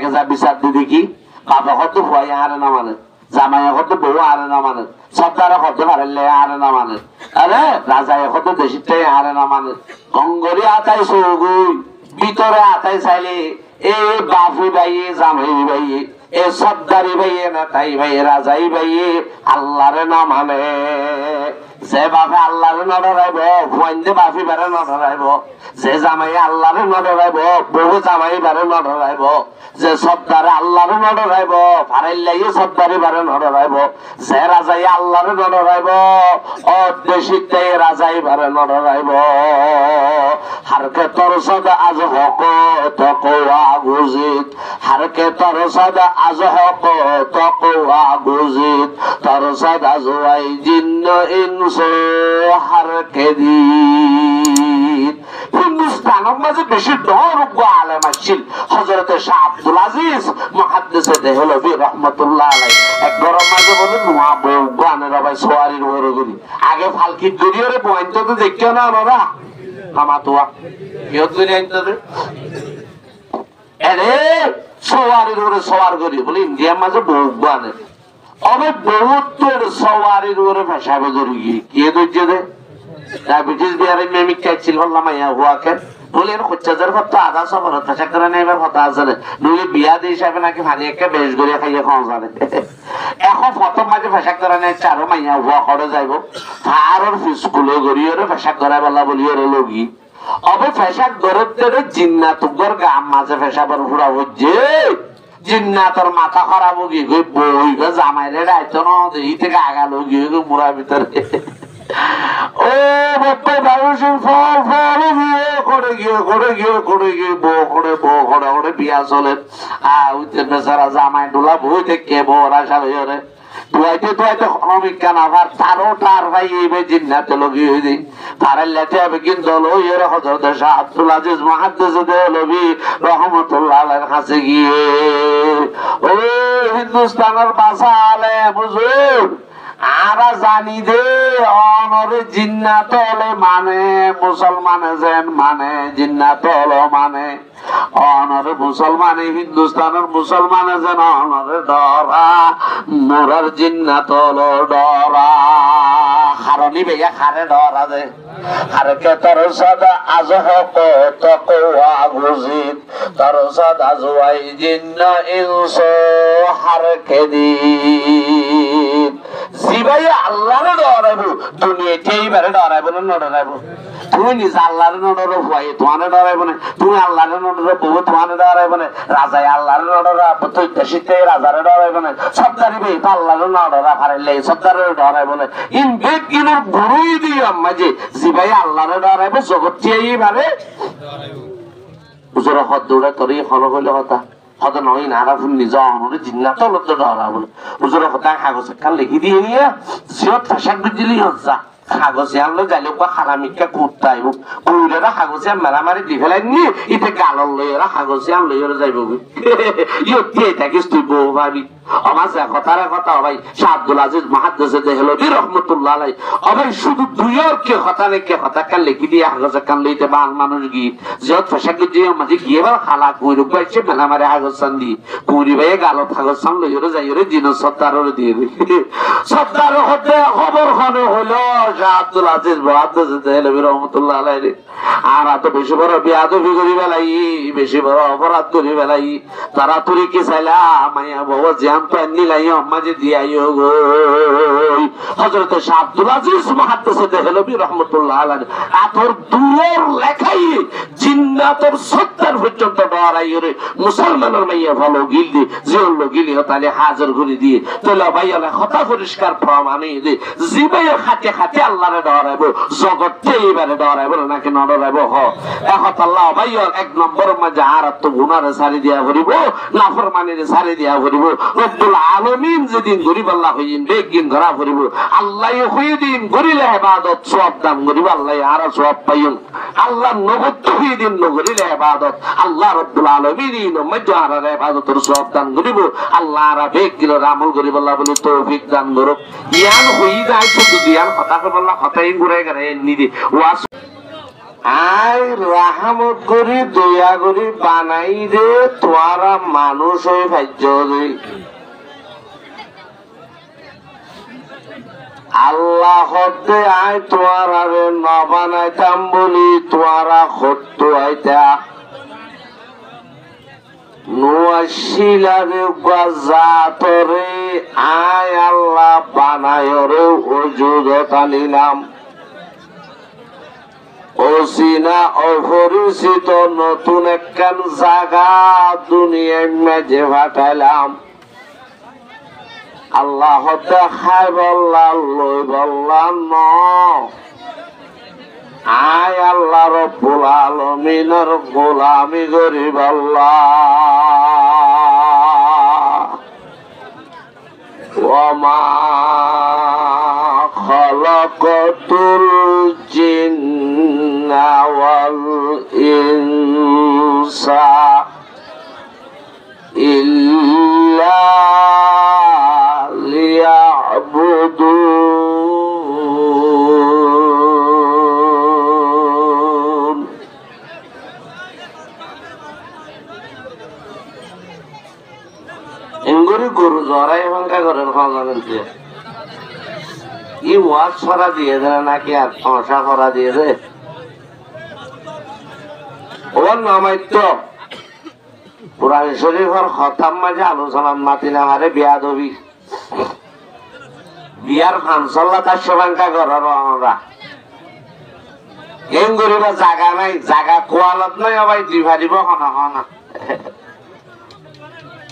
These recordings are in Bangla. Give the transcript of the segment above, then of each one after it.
আগে যা বিচার দিদি কি বাবা কত ভয় হারে না মানে জামাই কত বউ হারে না মানে সর্দার কত হারলে হারে না মানে আরে রাজা কত দেশিটাই হারে না মানে গঙ্গরি আতাই সৌগুই ভিতরে আতাই চাইলে এ বাফি ভাইয়ে জামাই ভাইয়ে এ সর্দারি ভাইয়ে নেতাই ভাইয়ে রাজাই ভাইয়ে আল্লাহরে না মানে যে বাপে আল্লাহরে ন ডরাইব ফুয়াইন্দে বাফি বারে ন ডরাইব যে জামাই আল্লাহরে ন ডরাইব বহু জামাই বারে ন ডরাইব যে সর্দারে আল্লাহরে ন ডরাইব ফারাইলাই সর্দারি বারে ন ডরাইব যে রাজাই আল্লাহরে ন ডরাইব ও দেশিতে রাজাই বারে ন ডরাইব হারকে তোর সদা আজ হক তকওয়া গুজিত হারকে তোর সদা আজ হক তকওয়া গুজিত তোর সদা জুয়াই জিন্ন ইনসু হারকে দিত হিন্দুস্তানের মাঝে বেশি ডরজ্ঞ আলেম আসছিল হযরতে শাহ আব্দুল আজিজ মুহাদ্দিসে দেহলভী রাহমাতুল্লাহ আলাইহি এক গরম মাঝে বলে নোয়া বউ গানের ভাই সোয়ারির ওরগরি আগে ফালকির দরিয়ারে বইন্ত তো দেখিও না ওরা কামাতুয়া কেউ দরিয়া আনতে আরে সোয়ারির ওরে সোয়ার করি বলে ইন্ডিয়ার মাঝে বউ গানের অবে বহুত্তর সোয়ারির ওরে ভাষাবে ধরে গিয়ে কে ধৈর্য দে ডায়াবেটিস বিয়ারে মেমিক খাইছিল বললাম মাইয়া হুয়াকে বলে এর খচ্চাদের কত আধা সফর ভাষা করে নেই এবার কথা আছে নইলে বিয়া দিয়ে হিসাবে নাকি ভানি একটা বেশ করে খাইয়ে খাওয়া যাবে এখন প্রথম মাঝে ভাষা করে নেই চারো মাইয়া হুয়া করে যাইব আর ওর স্কুলে গড়িয়ে ভাষা করাই বলা বলি ওর লগি অবে ফেসা গরতের জিন্নাত গর গাম মাঝে ফেসা বড় ফুরা হচ্ছে জিন্নাতর মাথা খারাপ গিয়ে গই বই গো জামাইরে রাইতো না এই থেকে আগালো গিয়ে গো মুড়া ভিতরে ও বাপ্পা মানুষের ফল ফল গিয়ে বউ করে বিয়া চলে উঠতে বেচারা জামাই ডোলা বই থেকে বড়া সালে ওরে তুয়াইতে অনবিজ্ঞান আবার তারও তার ভাই এই জিন্নাতে লগি হয়ে দিই তারের লেটে হবে কিন্তু ওর হযরত শাহ আব্দুল আজিজ মুহাদ্দিস দেহলভী রাহমাতুল্লাহ আলাইহির কাছে গিয়ে ও হিন্দুস্তানের ভাষা আলেম হুজুর আরা জানি দে অনরে জিন্নাত হলে মানে মুসলমানে যেন মানে জিন্নাত হলো মানে অনরে মুসলমানে হিন্দুস্তানের মুসলমানে যেন অনরে ডরা মোরার জিন্নাত হলো ডরা হারনি বেয়া খারে ডরা দে হারকে তোর সদা আজ হক তকওয়া গুজিত তোর সদা জুয়াই জিন্ন ইনসু হারকে দিত জিবাই আল্লাহরে ডরাইব দুনিয়াতে এইবারে ডরাইব না ডরাইব তুমি নিজ আল্লাহরে নডর হই তোমারে ডরাইব না তুমি আল্লাহরে নডর বহু তোমারে ডরাইব না রাজাই আল্লাহরে নডরা তুই দেশিতে রাজারে ডরাইব না সবদারি বে তো আল্লাহরে নডরা ফারাইলে সবদারে ডরাইব না ইন বেদ কিনোর গুরুই দিও মাঝে জিবাই আল্লাহরে ডরাইব জগৎটি এইবারে ডরাইব হুজুর হদ দৌড়া তোরই হল হইল কথা হদ নয় নারাফুন নিজা অনুরে জিন্নাত লত ডরা বলে হুজুর হদা কাগজ কাল লিখি দিয়ে নিয়ে সিয়ত ফাশাক দিলি হজ্জা কাগজে আনলো যাইলে হারামিকা কুত্তাইব কুইরেরা কাগজে মারামারি দি ফেলাই নি ইতে গালল লইরা কাগজে আনলো ইরে যাইব ইয়তি থাকিস তুই বউ ভাবি আমার কথার কথা ভাই শাহ আব্দুল আজিজ মুহাদ্দিস দেহলভী রাহমাতুল্লাহ আলাইহি ভাই শুধু দুইয়ের কে কথা নেকে কথা কাল লিখি দিয়ে কাগজে কান লইতে বাল মানুষ গি যত ফাশাক দিয়ে মাঝে গিয়ে বার খালা কুইরে বাইছে মারামারি কাগজ সান দি কুইরে ভাই গালত কাগজ সান লইরে যাইরে জিন সত্তারর দিয়ে সত্তার হতে খবর হলো হলো আব্দুল আজিজ মুহাদ্দিস দেহলভী রাহমাতুল্লাহ আলাইহি আর এত বেশি বড় বিয়াদবি করি বেলাই বেশি বড় অপরাধ করি বেলাই তারা তুই কি চাইলা মাইয়া বাবা জান তো নিলাই মাঝে দিয়াইও গো হযরত শাহ আব্দুল আজিজ মুহাদ্দিস দেহলভী রাহমাতুল্লাহ আলাইহি আতর দুয়ের লেখাই জিন্নাতের সত্তার পর্যন্ত ডরাই রে মুসলমানের মাইয়া ভালো গিলদি যেগুলো গিলি হতালে হাজার করে দিয়ে তোলা ভাইয়ালে কথা পরিষ্কার প্রমাণ দে জিবাইয়ের খাতে খাতে আল্লাহরে ডরাইব জগৎতে এবারে ডরাইব নাকি ন ডরাইব হ এখন আল্লাহ ভাইয়ার এক নম্বর মাঝে আর তো গুনারে সারি দিয়া করিব নাফরমানিরে সারি দিয়া করিব রব্বুল আলামিন যেদিন গরিব আল্লাহ হইন বেগিন ধরা করিব আল্লাহ হইদিন গরিলে ইবাদত সওয়াব দান করিব আল্লাহ আর সওয়াব পাইন আল্লাহ নগদ হইদিন গরিলে ইবাদত আল্লাহ রব্বুল আলামিন মধ্যে আর ইবাদতের সওয়াব দান করিব আল্লাহ আর বেগিন আমল করিব আল্লাহ বলে তৌফিক দান করুক ইয়ান হই যায় শুধু দিয়ান কথা বললা কথাই ঘুরে গেলে নিদি ওয়াস আই রাহমত করি দয়া করি বানাই রে তোরা মানুষ হয়ে ভাজ্য রে আল্লাহ হতে আয় তোরা রে ন বানাইতাম বলি তোরা সত্য আইতা নোয়াশিলারে জাতরে আয় আল্লাহ বানায় রে অজুদতা নিলাম অচিনা অপরিচিত নতুন একখান জায়গা দুনিয়ায় মেজে পাঠাইলাম আল্লাহ দেখাই বললা লই বললা ন আয় আল্লাহ রব্বুল আলামিনের গোলামি করি বললা ওমা খালাকাতুল জিন্না ওয়াল ইনসা ইল্লা লিয়াবুদুন এঙ্গরি গরু জরাই ভাঙ্গা করেন খাওয়াবেন ই ওয়াজ ছড়া দিয়ে দেয় নাকি আর সমস্যা করা দিয়ে দেয় ওর নামাইত্য কোরআন শরীফের খতাম মাঝে আলোচনা মাতিলাম আরে বিয়া দবি বিয়ার ফাংশনলা তার সবাঙ্কা করার আমরা এম গরিবা জাগা নাই জাগা কোয়ালত নাই অবাই দুই ভারিব হনা হনা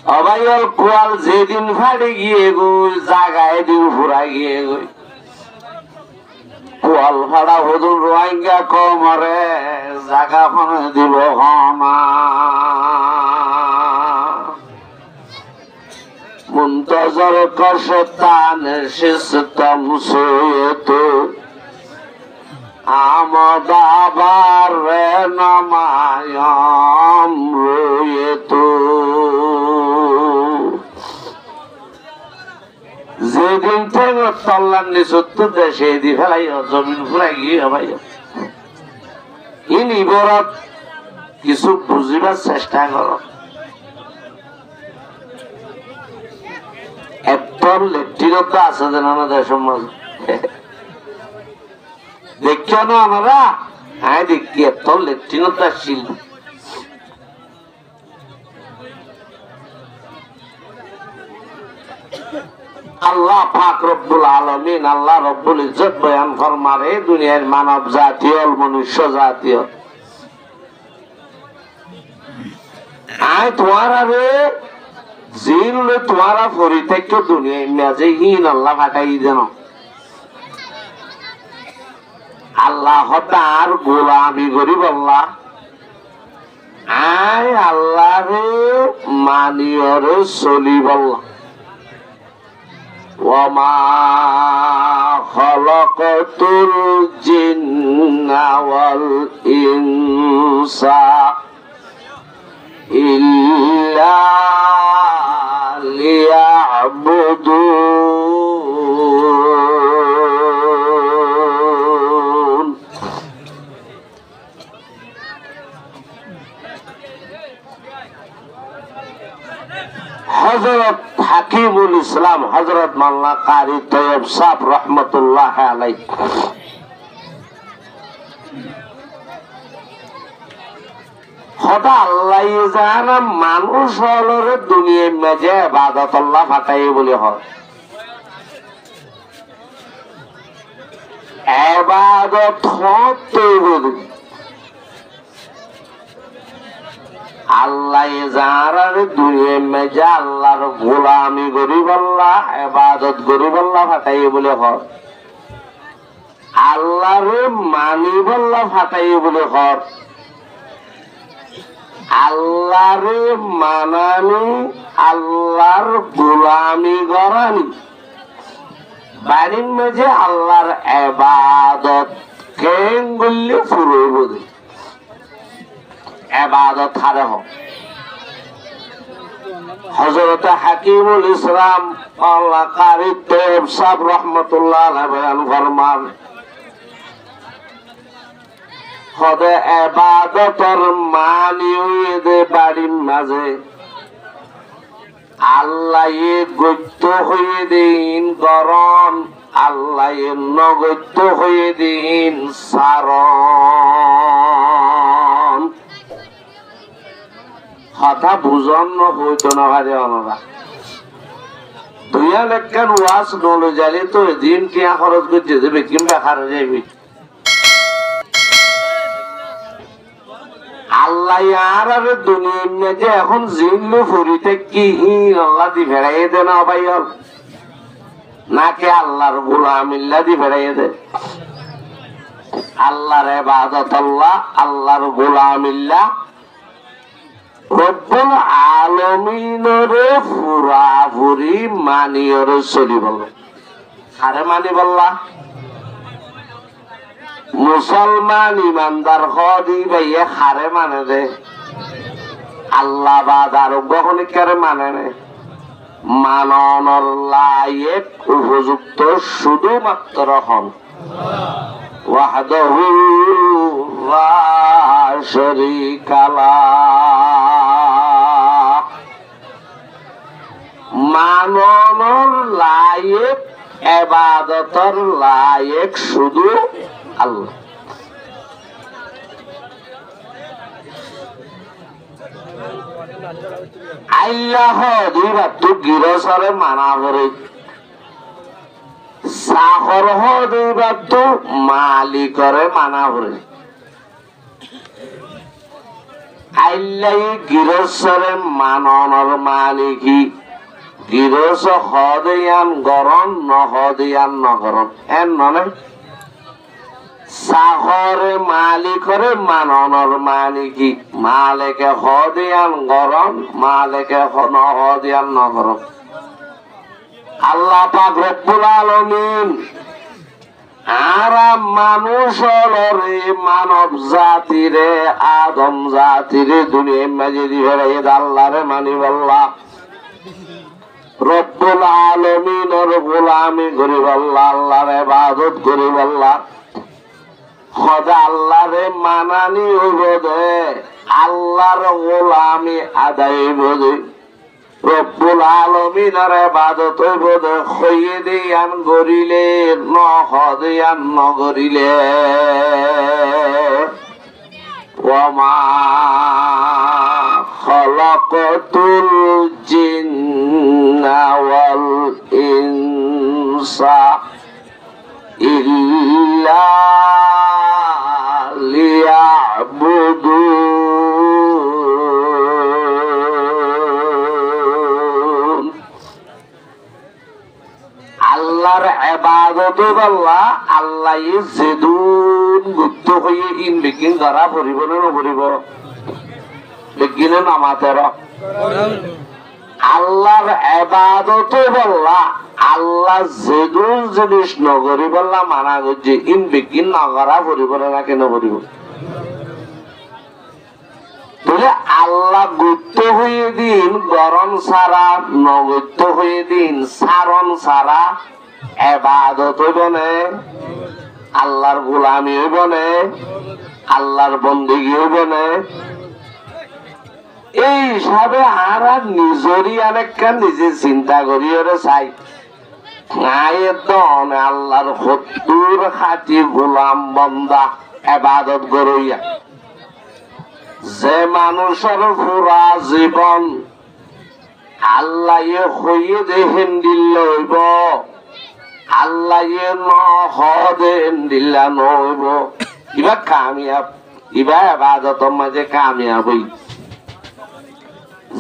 অবাই ওর কোয়াল যেদিন ফাড়ে গিয়ে গই জাগায় দিন ফুরাই গিয়ে গই কোয়াল ফাড়া হদুন রোহিঙ্গা কমরে জাগা ফনে দিব হনা মুন্তজর কশতান সিস্তাম সুয়েতু আমদাবার রে নামায়াম রুয়েতু যেদিন থেকে তল্লান নিচুত্তু দেশে দি ফেলাই জমিন ফুরাই গিয়ে ভাই ইনি বরত কিছু বুঝিবার চেষ্টা কর একদম লেট্রিনত আছে যেন আমাদের সমাজ দেখিও না আমরা হ্যাঁ দেখি এত লেট্রিনত আসছিল আল্লাহ পাক রব্বুল আলামিন আল্লাহ রব্বুল ইজ্জত বয়ান ফরমার এই দুনিয়ার মানব জাতীয় মনুষ্য জাতীয় আয় তোমারা রে জিল তোমারা পরিত্যাগ দুনিয়া মেজে হীন আল্লাহ ফাটাই যেন আল্লাহ তার গোলামি করি বললা আয় আল্লাহ রে মানিও রে চলি বললা ওমা খালাকাতুল জিন্না ওয়াল ইনসা ইল্লা লিয়াবুদুন হযরত হাকিমুল ইসলাম হযরত মাওলানা কারি তৈয়ব সাহেব রহমতুল্লাহ আলাইহি খোদা আল্লাহ জানা মানুষ হলরে দুনিয়ার মেজে ইবাদত আল্লাহ ফাটাই বলে হয় ইবাদত হতে বলি আল্লাহ যারার দুনিয়ার মেজে আল্লাহর গোলামি করি বললা ইবাদত করি বললা ফাটাই বলে হয় আল্লাহরে মানি বললা ফাটাই বলে হয় আল্লাহরে মানানি আল্লাহর গোলামি করানি বাড়ির মাঝে আল্লাহর ইবাদত কেন বললে ফুরই বোঝে ইবাদত হারে হোক হযরত হাকিমুল ইসলাম আল্লাহ কারি তৈয়ব সাহেব রহমতুল্লাহ আলাইহি বয়ান ফরমান হদে এবাদতর মানি হয়ে দে বাড়ির মাঝে আল্লাহ গত্য হয়ে দিন গরম, আল্লাহ নগত্য হয়ে দিন সারণ। কথা বুঝন হইতো না ভারে অনরা দুইয়া লেখান ওয়াজ নলে জালি তো দিন কি খরচ করতে দেবে কিংবা খারে যাইবে আল্লাহ আর আর দুনিয়ার মাঝে এখন জিল্লু ফুরিতে কি আল্লাহ দি ফেরাইয়ে দে না ভাই নাকি আল্লাহর গোলামিল্লা দি ফেরাইয়ে দে আল্লাহর ইবাদত আল্লাহ আল্লাহর গোলামিল্লা রব্বুল আলামিনের পুরাপুরি মানিয়র চলি বল আরে মানি বললা মুসলমান ইমানদার হদি ভাইয়ে হারে মানে দে আল্লাহ বাদ আরোগ্য হনিকারে মানে নে মাননের লায়েক উপযুক্ত শুধুমাত্র হন ওয়াহদাহু লা শারীকা লাহ মাননের লায়েক ইবাদতের লায়েক শুধু আল্লাহ। আল্লাহ দুইবার তো গিরসরে মানা করে সাহর দুইবার তো মালিকরে মানা করে আল্লাহ গিরসরে মাননের মালিকি গিরস হদিয়ান গরম নহদিয়ান নগরম এন ননে সাহরে মালিকরে মাননের মালিকি মালিকে হদিয়ান গরম মালিকে নহদিয়ান নগরম আল্লাহ পাক রব্বুল আলামিন আর মানুষরে মানব জাতিরে আদম জাতিরে দুনিয়ার মাঝে দিয়ে আল্লাহরে মানি বল্লা রব্বুল আলামিনের গোলামি করি বল্লা আল্লাহর ইবাদত করি বল্লা খোদা আল্লাহরে মানানি হইবদে আল্লাহর গোলামি আদায় হইবদে রব্বুল আলামিনের ইবাদত হইবদে হইয়ে দিয়ান গরিলে নহদিয়ান নগরিলে ওয়ামা খালাকাতুল জিন্না ওয়াল ইনসা ইল্লা লিয়াবুদুন আল্লাহর ইবাদত আল্লাহ আল্লাহ যেদুন গুপ্ত হয়ে ইন বিকিন করা পড়িব না নপড়িব বিজ্ঞানে নামাতের আল্লাহর ইবাদত আল্লাহ আল্লাহ যেদুন জিনিস নগরি বললা মানা করছে ইন বিকিন নগরা পড়িব না কেন পড়িব বলে আল্লাহ গুপ্ত হয়ে দিন গরম সারা নগুপ্ত হয়ে দিন সারণ সারা ইবাদত হইব না আল্লাহর গোলামি হইব না আল্লাহর বন্দেগী হইব না এই হিসাবে আর নিজেরই আরেকটা নিজে চিন্তা করি ওরে চাই আল্লাহর সত্তর খাটি গোলাম বন্দা ইবাদত করইয়া যে মানুষের পুরা জীবন আল্লাহ হইয়ে দে হেন্দিল লইব আল্লাহ নহদে হেন্দিল্লা নইব ইবা কামিয়াব ইবা ইবাদতের মাঝে কামিয়াব হই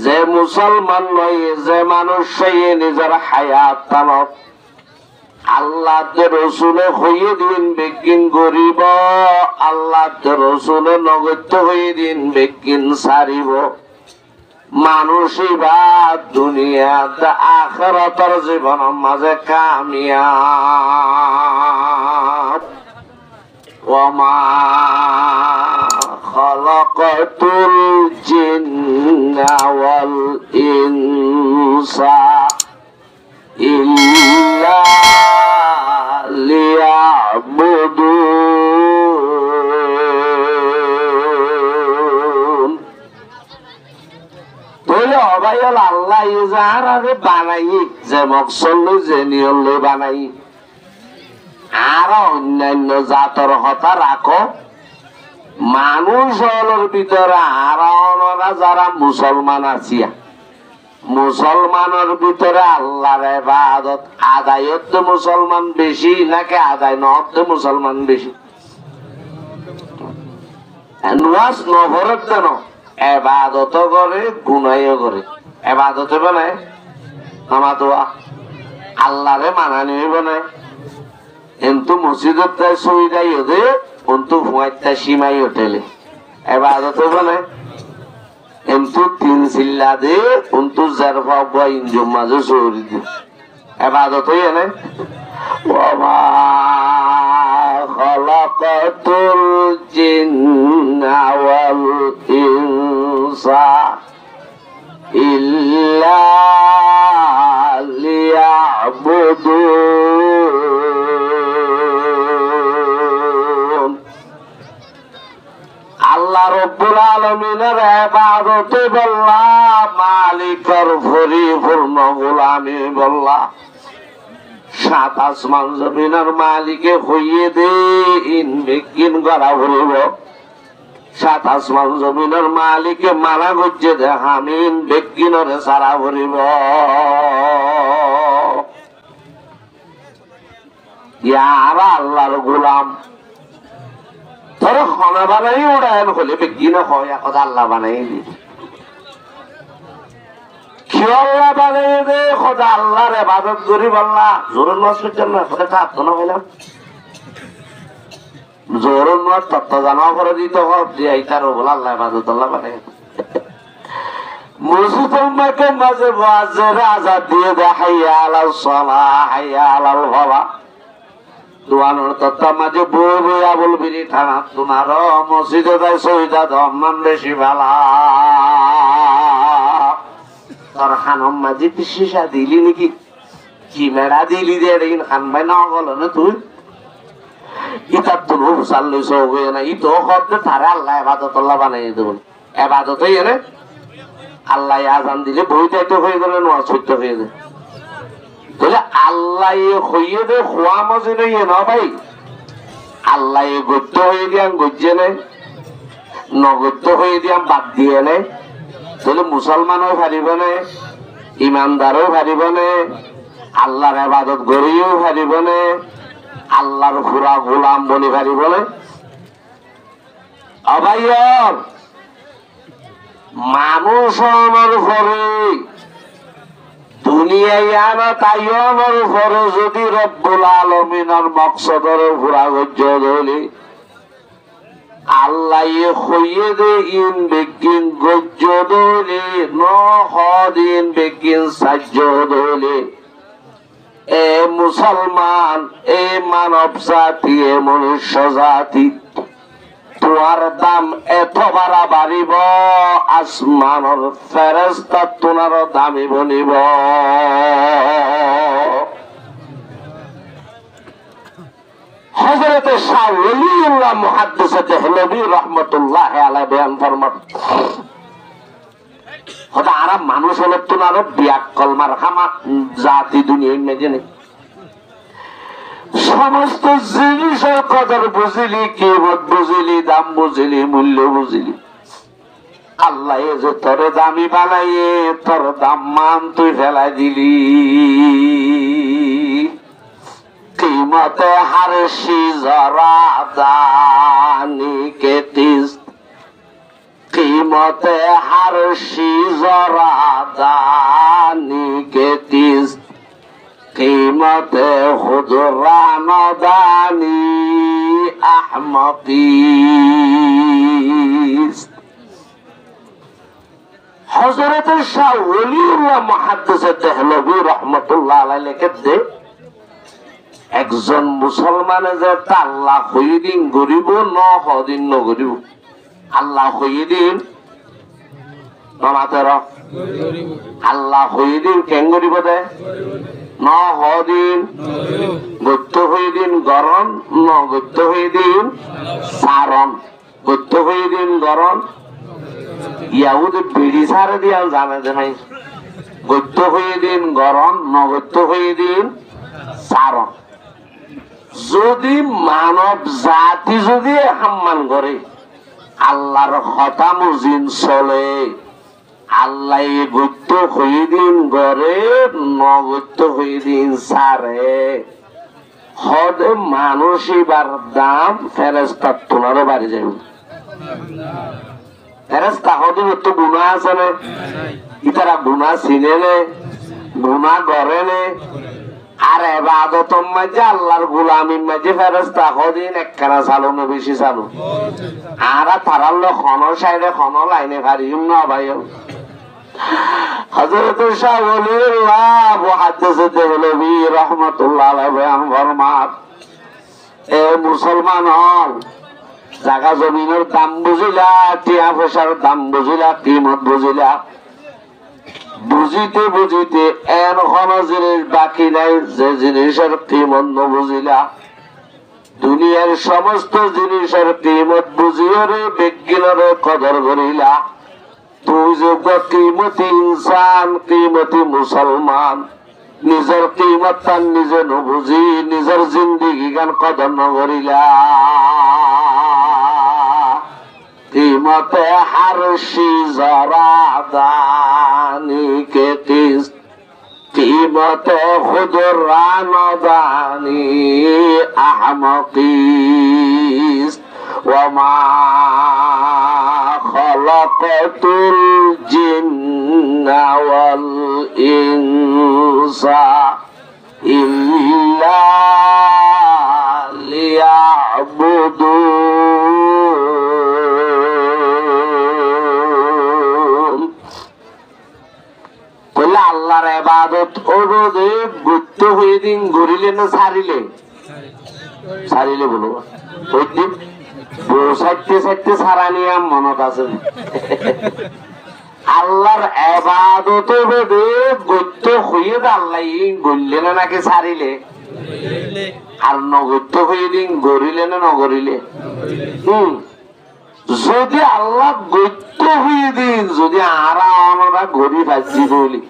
যে মুসলমান নয় যে মানুষ নিজের হায়াত তানত আল্লাহ রসুলে হইয়ে দিন বেকিন গরিব আল্লাহ রসুলে নগত্য হয়ে দিন বেকিন সারিব মানুষই বা দুনিয়াত আখিরাতের জীবনের মাঝে কামিয়াব ওমা খালাকাতুল জিন্না ওয়াল ইনসা ইল্লা লিয়াবুদুন যাহারে বানাই যে মকসল যে নিয়ম বানাই আর অন্যান্য জাতর হতা রাখো মানুষের ভিতরে আর যারা মুসলমান আছিয়া মুসলমানের ভিতরে আল্লাহর ইবাদত আদায়ত মুসলমান বেশি নাকি আদায় নহত মুসলমান বেশি নামাজ নভরত দেন এবাদত করে গুনাইও করে এবাদতে বানায় নামাজ আল্লাহরে মানানি বানায় কিন্তু মসজিদত সইদাই ওদে কিন্তু হুয়াইতা সীমাই হোটেলে এবাদতে বানায় কিন্তু তিন চিল্লা দে কিন্তু জারফা বা ইনজুম মাঝে সরি দে এবাদত এনে ওমা খালাকাতুল জিন্না ওয়াল ইনসা ইল্লা লিয়াবুদুন আল্লাহ রব্বুল আলামিনের ইবাদতে বল্লা মালিকের পরিপূর্ণ গোলামি বল্লা সাত আসমান জমিনের মালিকে হইয়ে দে ইন বিজ্ঞান করা বলব সাত আসমান জমিনের মালিকে মানা করছে দে হামিন বিজ্ঞানের সারা ভরিব ইয়ারা আল্লাহর গোলাম তোর খানা বানাই উড়ায়ন হলে বিজ্ঞান হয় এখন আল্লাহ বানাই দি আল্লাহ বানাই দে খোদা আল্লাহর ইবাদত করি বললা জোরন মাস করছেন না খোদা থাকতো না হইলাম জোরন মাস তত্ত্ব জানা করে দিত দিয়ে এইটার বলে আল্লাহ ইবাদত আল্লাহ বানাই মুসলমানকে মাঝে বাজের আজাদ দিয়ে দে হাইয়া আলাল সালাহ হাইয়া আলাল ফালাহ দোয়ানোর তত্ত্ব মাঝে বই আবুল বিরি থানা তোমার মসজিদে দেয় শহীদা ধর্মান বেশি ভালা তোর খানম মাঝে পিসা দিলি নাকি কি মেড়া দিলি দে দেখিন খান ভাই না গল না তুই ইতার তো চাল লইছ হয়ে না ই তো হতে তারে আল্লাহ এবাদত আল্লাহ বানাই দেবেন এবাদত এনে আল্লাহ আজান দিলে বইটাই তো হয়ে গেলে নোয়া সত্য হয়ে যায় তাহলে আল্লাহ হইয়ে দে খোয়া মাঝে নেই না ভাই আল্লাহ গত্য হয়ে দিয়াম গজ্জে নেই নগত্য হয়ে দিয়াম বাদ দিয়ে নেই তাহলে মুসলমানও পারিব নে ইমানদারও পারিব নে আল্লাহর ইবাদত করিও পারিব নে আল্লাহর পুরা গোলাম বনি পারিব নে অভাইয়র মানুষের পরে দুনিয়ায় আনা তাইয়নের পরে যদি রব্বুল আলামিনের মকসদের পুরা গজ্জ ধরি আল্লাহ হইয়ে দে ইন বেগিন গজ্জ ধরে নহদিন বেগিন সাজ্য ধরে এ মুসলমান এ মানব জাতি এ মনুষ্য জাতি তোমার দাম এত বাড়া বাড়িব আসমানের ফেরেশতা তোমার দামি বনিব হযরত শাহ ওলিউল্লাহ মুহাদ্দিস দেহলভী রাহমাতুল্লাহ আলাইহি বয়ান ফরমান হদা আরাম মানুষ হলো তোমার বিয়াক কলমার হামা জাতি দুনিয়ায় মেজে নেই সমস্ত জিনিসের কদর বুঝিলি কিমত বুঝিলি দাম বুঝিলি মূল্য বুঝিলি আল্লাহ যে তোর দামি বানাইয়ে তোর দাম মান তুই ফেলাই দিলি কিমতে হারসি জরা দানি কেতিস কিমতে হারসি জরা দানি কেতিস কিমতে হুজরান দানি আহমকিস হযরত শাহ ওলিউল্লাহ মুহাদ্দিস দেহলভী রাহমাতুল্লাহ আলাইহি লিখতে একজন মুসলমানে যে আল্লাহ হইদিন গরিব ন হদিন ন গরিব আল্লাহ হইদিন নমাতের আল্লাহ হইদিন কেন গরিব দে ন হদিন গত্য হইদিন গরম ন গত্য হইদিন সারম গত্য হইদিন গরম ইয়াহুদ বিড়ি সারে দিয়া জানে যে নাই গদ্য হয়ে দিন গরম, নগদ্য হয়ে দিন চারণ। যদি মানব জাতি যদি সম্মান করে আল্লাহর হতা মুজিন চলে, আল্লাহ গদ্য হয়ে দিন গড়ে, নগদ্য হয়ে দিন সারে। হদ মানুষ এবার দাম ফেরেস্তার তোলারও বাড়ি যাবে। ফেরেস্তা হদের তো গুণা আছে না, ইতারা গুণা চিনে নে, গুণা করে নে। আর এবাদত মাঝে আল্লাহর গোলামির মাঝে ফেরেস্তা হদিন একখানা চালু না বেশি চালু। আর তারার লোক খন সাইডে খন লাইনে পারিম না ভাই। হযরত শাহ ওলিউল্লাহ মুহাদ্দিস দেহলভী রাহমাতুল্লাহ আলাইহি বয়ান ফরমান, এ মুসলমান হল, জায়গা জমিনের দাম বুঝিলা, টিয়া পয়সার দাম বুঝিলা, কিমত বুঝিলা, বুঝিতে বুঝিতে এন জিনিস বাকি নাই যে জিনিসের কিমত বুঝিলা। দুনিয়ার সমস্ত জিনিসের কিমত বুঝিও রে বিজ্ঞানের কদর করিলা। তুই যোগ্য কিমতি ইনসান, কিমতি মুসলমান, নিজের কিমত তার নিজে নবুঝি নিজের জিন্দিগি গান কদর নগরিলা। কিমতে হারশি জরাদানি কে কিস, কিমতে খুদরান দানি আহমকিস, ওমা খলাকাতুল জিন্না ওয়াল ইনসা ইল্লা লিয়াবুদুন। কইলা আল্লাহর ইবাদত ওরদে গুপ্ত হয়ে দিন গরিলে না ছাড়িলে? ছাড়িলে বলো ওই দিন সাইতে সাইতে ছাড়া নিয়ে মনত আছে। আল্লাহর ইবাদত ওরদে গুপ্ত হয়ে আল্লাহ গড়লে না নাকি ছাড়িলে? আর নগত্য হয়ে দিন গড়িলে না নগরিলে? যদি আল্লাহ গত্য হয়ে দিন, যদি আরা অনরা গড়ি ভাজি রইলি,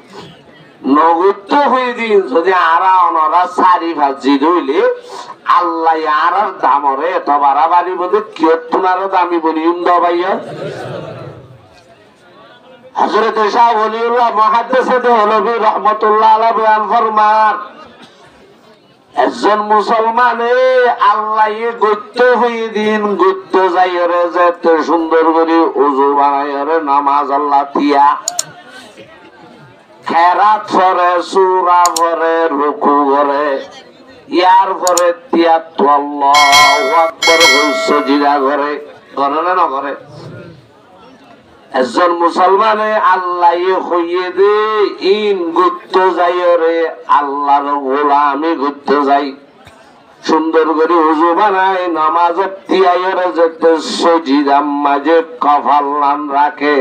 নগত্য হয়ে দিন যদি আরা অনরা সারি ভাজি রইলে, আল্লাহ আর দামরে এত বাড়াবাড়ি বোধে কেউ তোমারও দামি বলি ভাইয়া। হযরত শাহ ওলিউল্লাহ মুহাদ্দিস দেহলভী রাহমাতুল্লাহ আলাইহি বয়ান ফরমান, একজন মুসলমানে আল্লাহ গত্য হয়ে দিন গত্য যাইরে যেতে সুন্দর করে ওযু বানাইরে নামাজ আল্লাহ দিয়া খেরাত করে, সূরা পড়ে, রুকু করে, ইয়ার পরে তিয়াত্তু আল্লাহু আকবার সাজদা করে, করে না করে? একজন মুসলমানে আল্লাহ হইয়ে দে ইন গুপ্ত যাইরে আল্লাহর গোলামি গুপ্ত যাই, সুন্দর করে ওযু বানায় নামাজ তিয়াইরে যেতে সাজদা মাঝে কপাল রাখে।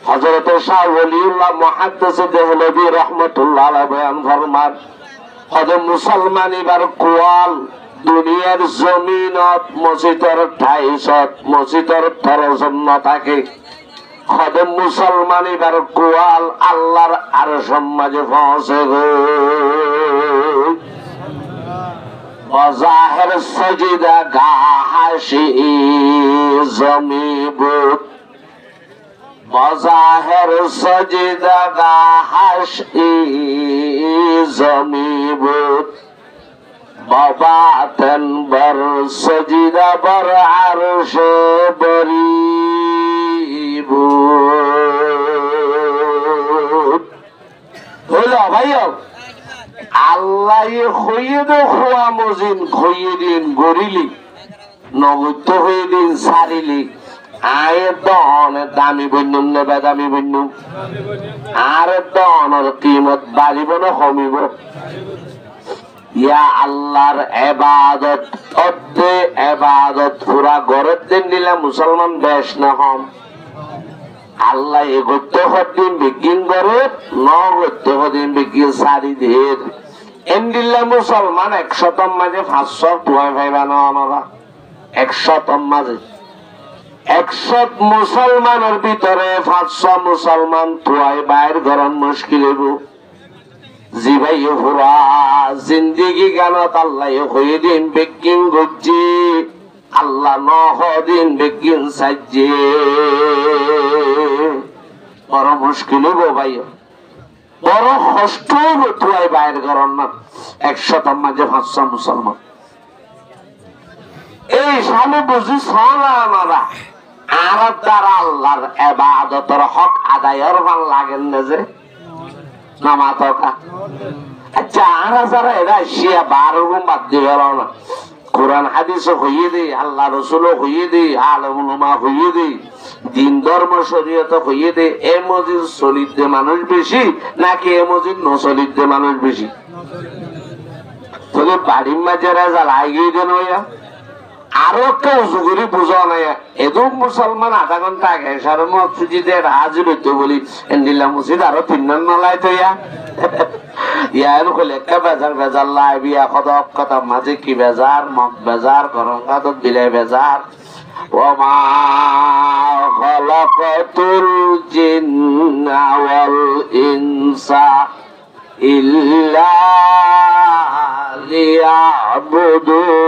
হযরত শাহ ওলিউল্লাহ মুহাদ্দিস দেহলভী রাহমাতুল্লাহ আলাইহি বয়ান ফরমান, হযরত মুসলমান এবার কোয়াল দুনিয়ার জমিনত মসজিদের ঠাইছত মসজিদের তরজন্য থাকে। খদম মুসলমান এবার কোয়াল আল্লাহর আরশ মাঝে পৌঁছে গো। বাজাহের সজিদা গাহাশি জমিবুত, বাজাহের সজিদা গাহাশি জমিবুত, বাবাতন বর সজিদা বর আরশে বরি। আল্লাহ দিন গরিলি নগত্য হয়ে দিন সারিলি আয়ের দনের দামি বন্যম নে বেদামি বন্যম আর দনের কিমত বাড়িব না কমিব? ইয়া আল্লাহর ইবাদত অর্ধে ইবাদত পুরা গড়ের দিন নিলে মুসলমান বেশ না হম। আল্লাহ এগোতে হদিন বিজ্ঞান করে, নগত্য হদিন বিজ্ঞান সারি দের এন্ডিল্লা মুসলমান 100 মাঝে 500 টুয়াই ভাইবা না অনরা 100 মাঝে 100 মুসলমানের ভিতরে 500 মুসলমান তুই বাইর গরম মুশকিল হইব জিবাই পুরা জিন্দিগি গানত আল্লাহ হয়ে দিন বেকিং গজ্জি আল্লাহ নহদিন বেকিং সাজ্জে বড় মুশকিল হইব ভাই বড় কষ্ট হইব তুই বাইর গরম না 100 মাঝে 500 মুসলমান এই সামনে বুঝি সালা আমারা আর দ্বারা আল্লাহর ইবাদতের হক আদায়ের মান লাগেন না যে নামাতকা আচ্ছা আর যারা এরা শিয়া 12 গুণ বাদ দিয়ে গেল না কোরআন হাদিস হইয়ে দেই আল্লাহ রসুল হইয়ে দেই আলেম উলামা হইয়ে দেই দিন ধর্ম শরীয়ত হইয়ে দেই এ মসজিদ চলিতে মানুষ বেশি নাকি এ মসজিদ নচলিতে মানুষ বেশি তবে বাড়ির মাঝে জ্বালাই গিয়ে দেন হইয়া আরো একটা উঁচু করে বুঝা নাই এদম মুসলমান আধা ঘন্টা আগে সারা মসজিদে হাজির হইতে বলি এন্ডিলা মসজিদ আরো 3 জন নলাই তো ইয়ার কইলে একটা বেজার বেজার লাই বিয়া কদক কথা মাঝে কি বেজার মগ বেজার গরম কাদত দিলে বেজার ওমা খালাকাতুল জিন্না ওয়াল ইনসা ইল্লা লিয়াবুদুন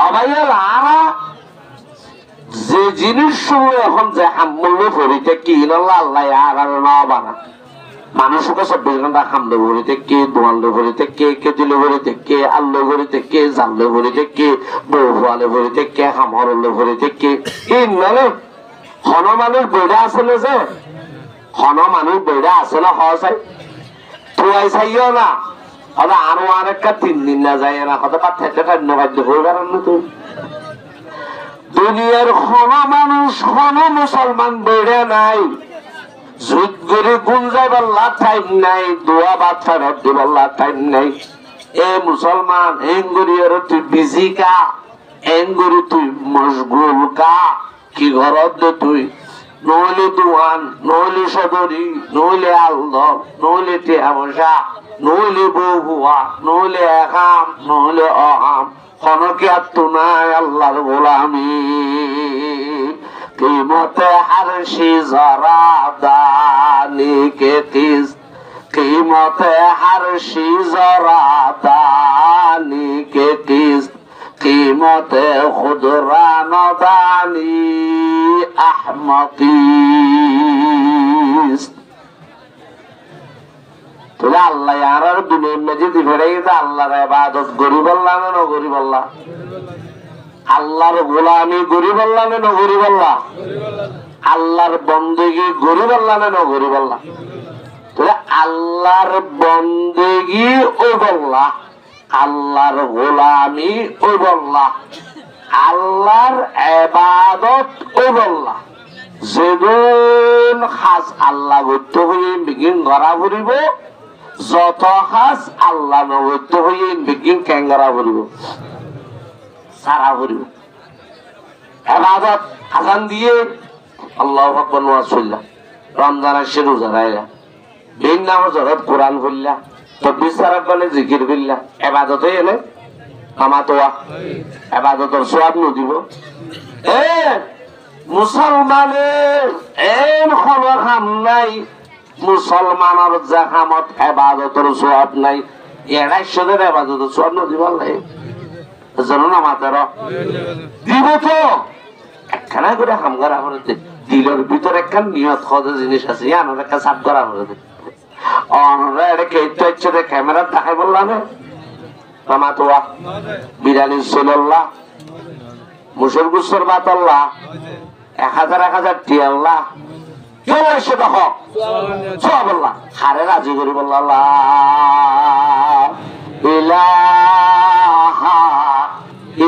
আবাইয়ারা যে জিনিস সময় এখন যে হামলে ভরিতে কি আল্লাহ আর না বানা মানুষকে 24 ঘন্টা হামলে ভরিতে কে দোয়ালে ভরিতে কে কেতিলে ভরিতে কে আল্লে ভরিতে কে জানলে ভরিতে কে বউয়ালে ভরিতে কে হামরলে ভরিতে কে এই মানে হন মানুষ বেড়া আছে না যে হন মানুষ বেড়া আছে না হয় তুই চাইও না কথা আরো আরেকটা 3 দিন না যায় না কথা পাঠ ধন্যবাদ হইবার না তুই দুনিয়ার হন মানুষ হন মুসলমান বেড়ে নাই যুদ্ধ করে গুণ যাইবার টাইম নাই দোয়া বাদ ফেরত দিবার টাইম নাই এ মুসলমান এঙ্গুরিয়ার তুই বিজি কা এঙ্গুরি তুই মশগুল কা কি ঘরত দে তুই নইলে দুয়ান নইলে সদরি নইলে আলদম নইলে টিয়াবসা নইলে বউয়া নইলে একাম নইলে অহাম হনকে আত্মু নাই আল্লাহর গোলামি কিমতে হারশি জরা দানি কে কিস কিমতে হারশি জরা দানি কে কিস কিমতে খুদরা নদানি আহমকিস তোলে আল্লাহ আর দুনিয়ার মাঝে দিবে আল্লাহর ইবাদত গরিব আল্লাহ না গরিব আল্লাহ আল্লাহর গোলামি গরিব আল্লাহ না গরিব আল্লাহ আল্লাহর বন্দেগি গরিব আল্লাহ না গরিব আল্লাহ তোলে আল্লাহর বন্দেগি ওই বল্লাহ আল্লাহর গোলামি ওই বল্লাহ আল্লাহর ইবাদত ওই বল্লাহ যেদিন খাস আল্লাহ গত্য হয়ে বিগিন গড়া ফুরিব যত খাস আল্লাহ নগত্য হয়ে বিগিন ক্যাঙ্গরা ফুরিব সারা ফুরিব ইবাদত আজান দিয়ে আল্লাহু আকবার ওয়াজ শুনলা রমজান আসে রোজা রাখলা দিন নামাজ হরত কোরআন পড়লা তো বিচারক বলে জিকির করলা ইবাদত এলে আমাতোয়া ইবাদতের সওয়াব নদিব এ মুসলমানের এম খবর হাম নাই মুসলমানের জাহামত ইবাদতের সওয়াব নাই এরাই সদের ইবাদতের সওয়াব নদিব নাই জানো না মাতার দিব তো একখানা করে হাম করা হতে দিলের ভিতরে একখান নিয়ত খোঁজা জিনিস আছে আনার একটা সাফ করা হতে অনরা এটাকে ইচ্ছা ইচ্ছে ক্যামেরা দেখাই বললাম মামাতোয়া বিরিয়ানি সোল্লাহ মুসল গুসর বাতাল্লাহ 1000 টিয়া আল্লাহ কেউ এসে দেখো সব আল্লাহ হারে রাজি করি বলল আল্লাহ ইলাহা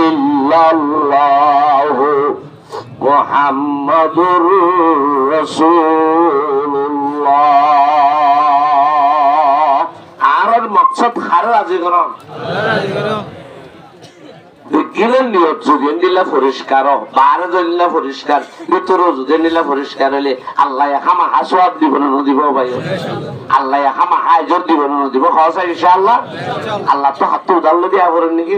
ইল্লাল্লাহু মুহাম্মাদুর রাসূলুল্লাহ আর মকসদ হারে রাজি করো গিলেন নিয়ত যদি দিলা পরিষ্কার বারে দিলা পরিষ্কার ভিতরে যদি নিলা পরিষ্কার হলে আল্লাহ হামা হাসওয়াব দিব না দিব ভাই আল্লাহ হামা হাজর দিব না দিব হসা ইনশাআল্লাহ আল্লাহ তো হাত উদাল্লো দিয়া করেন নাকি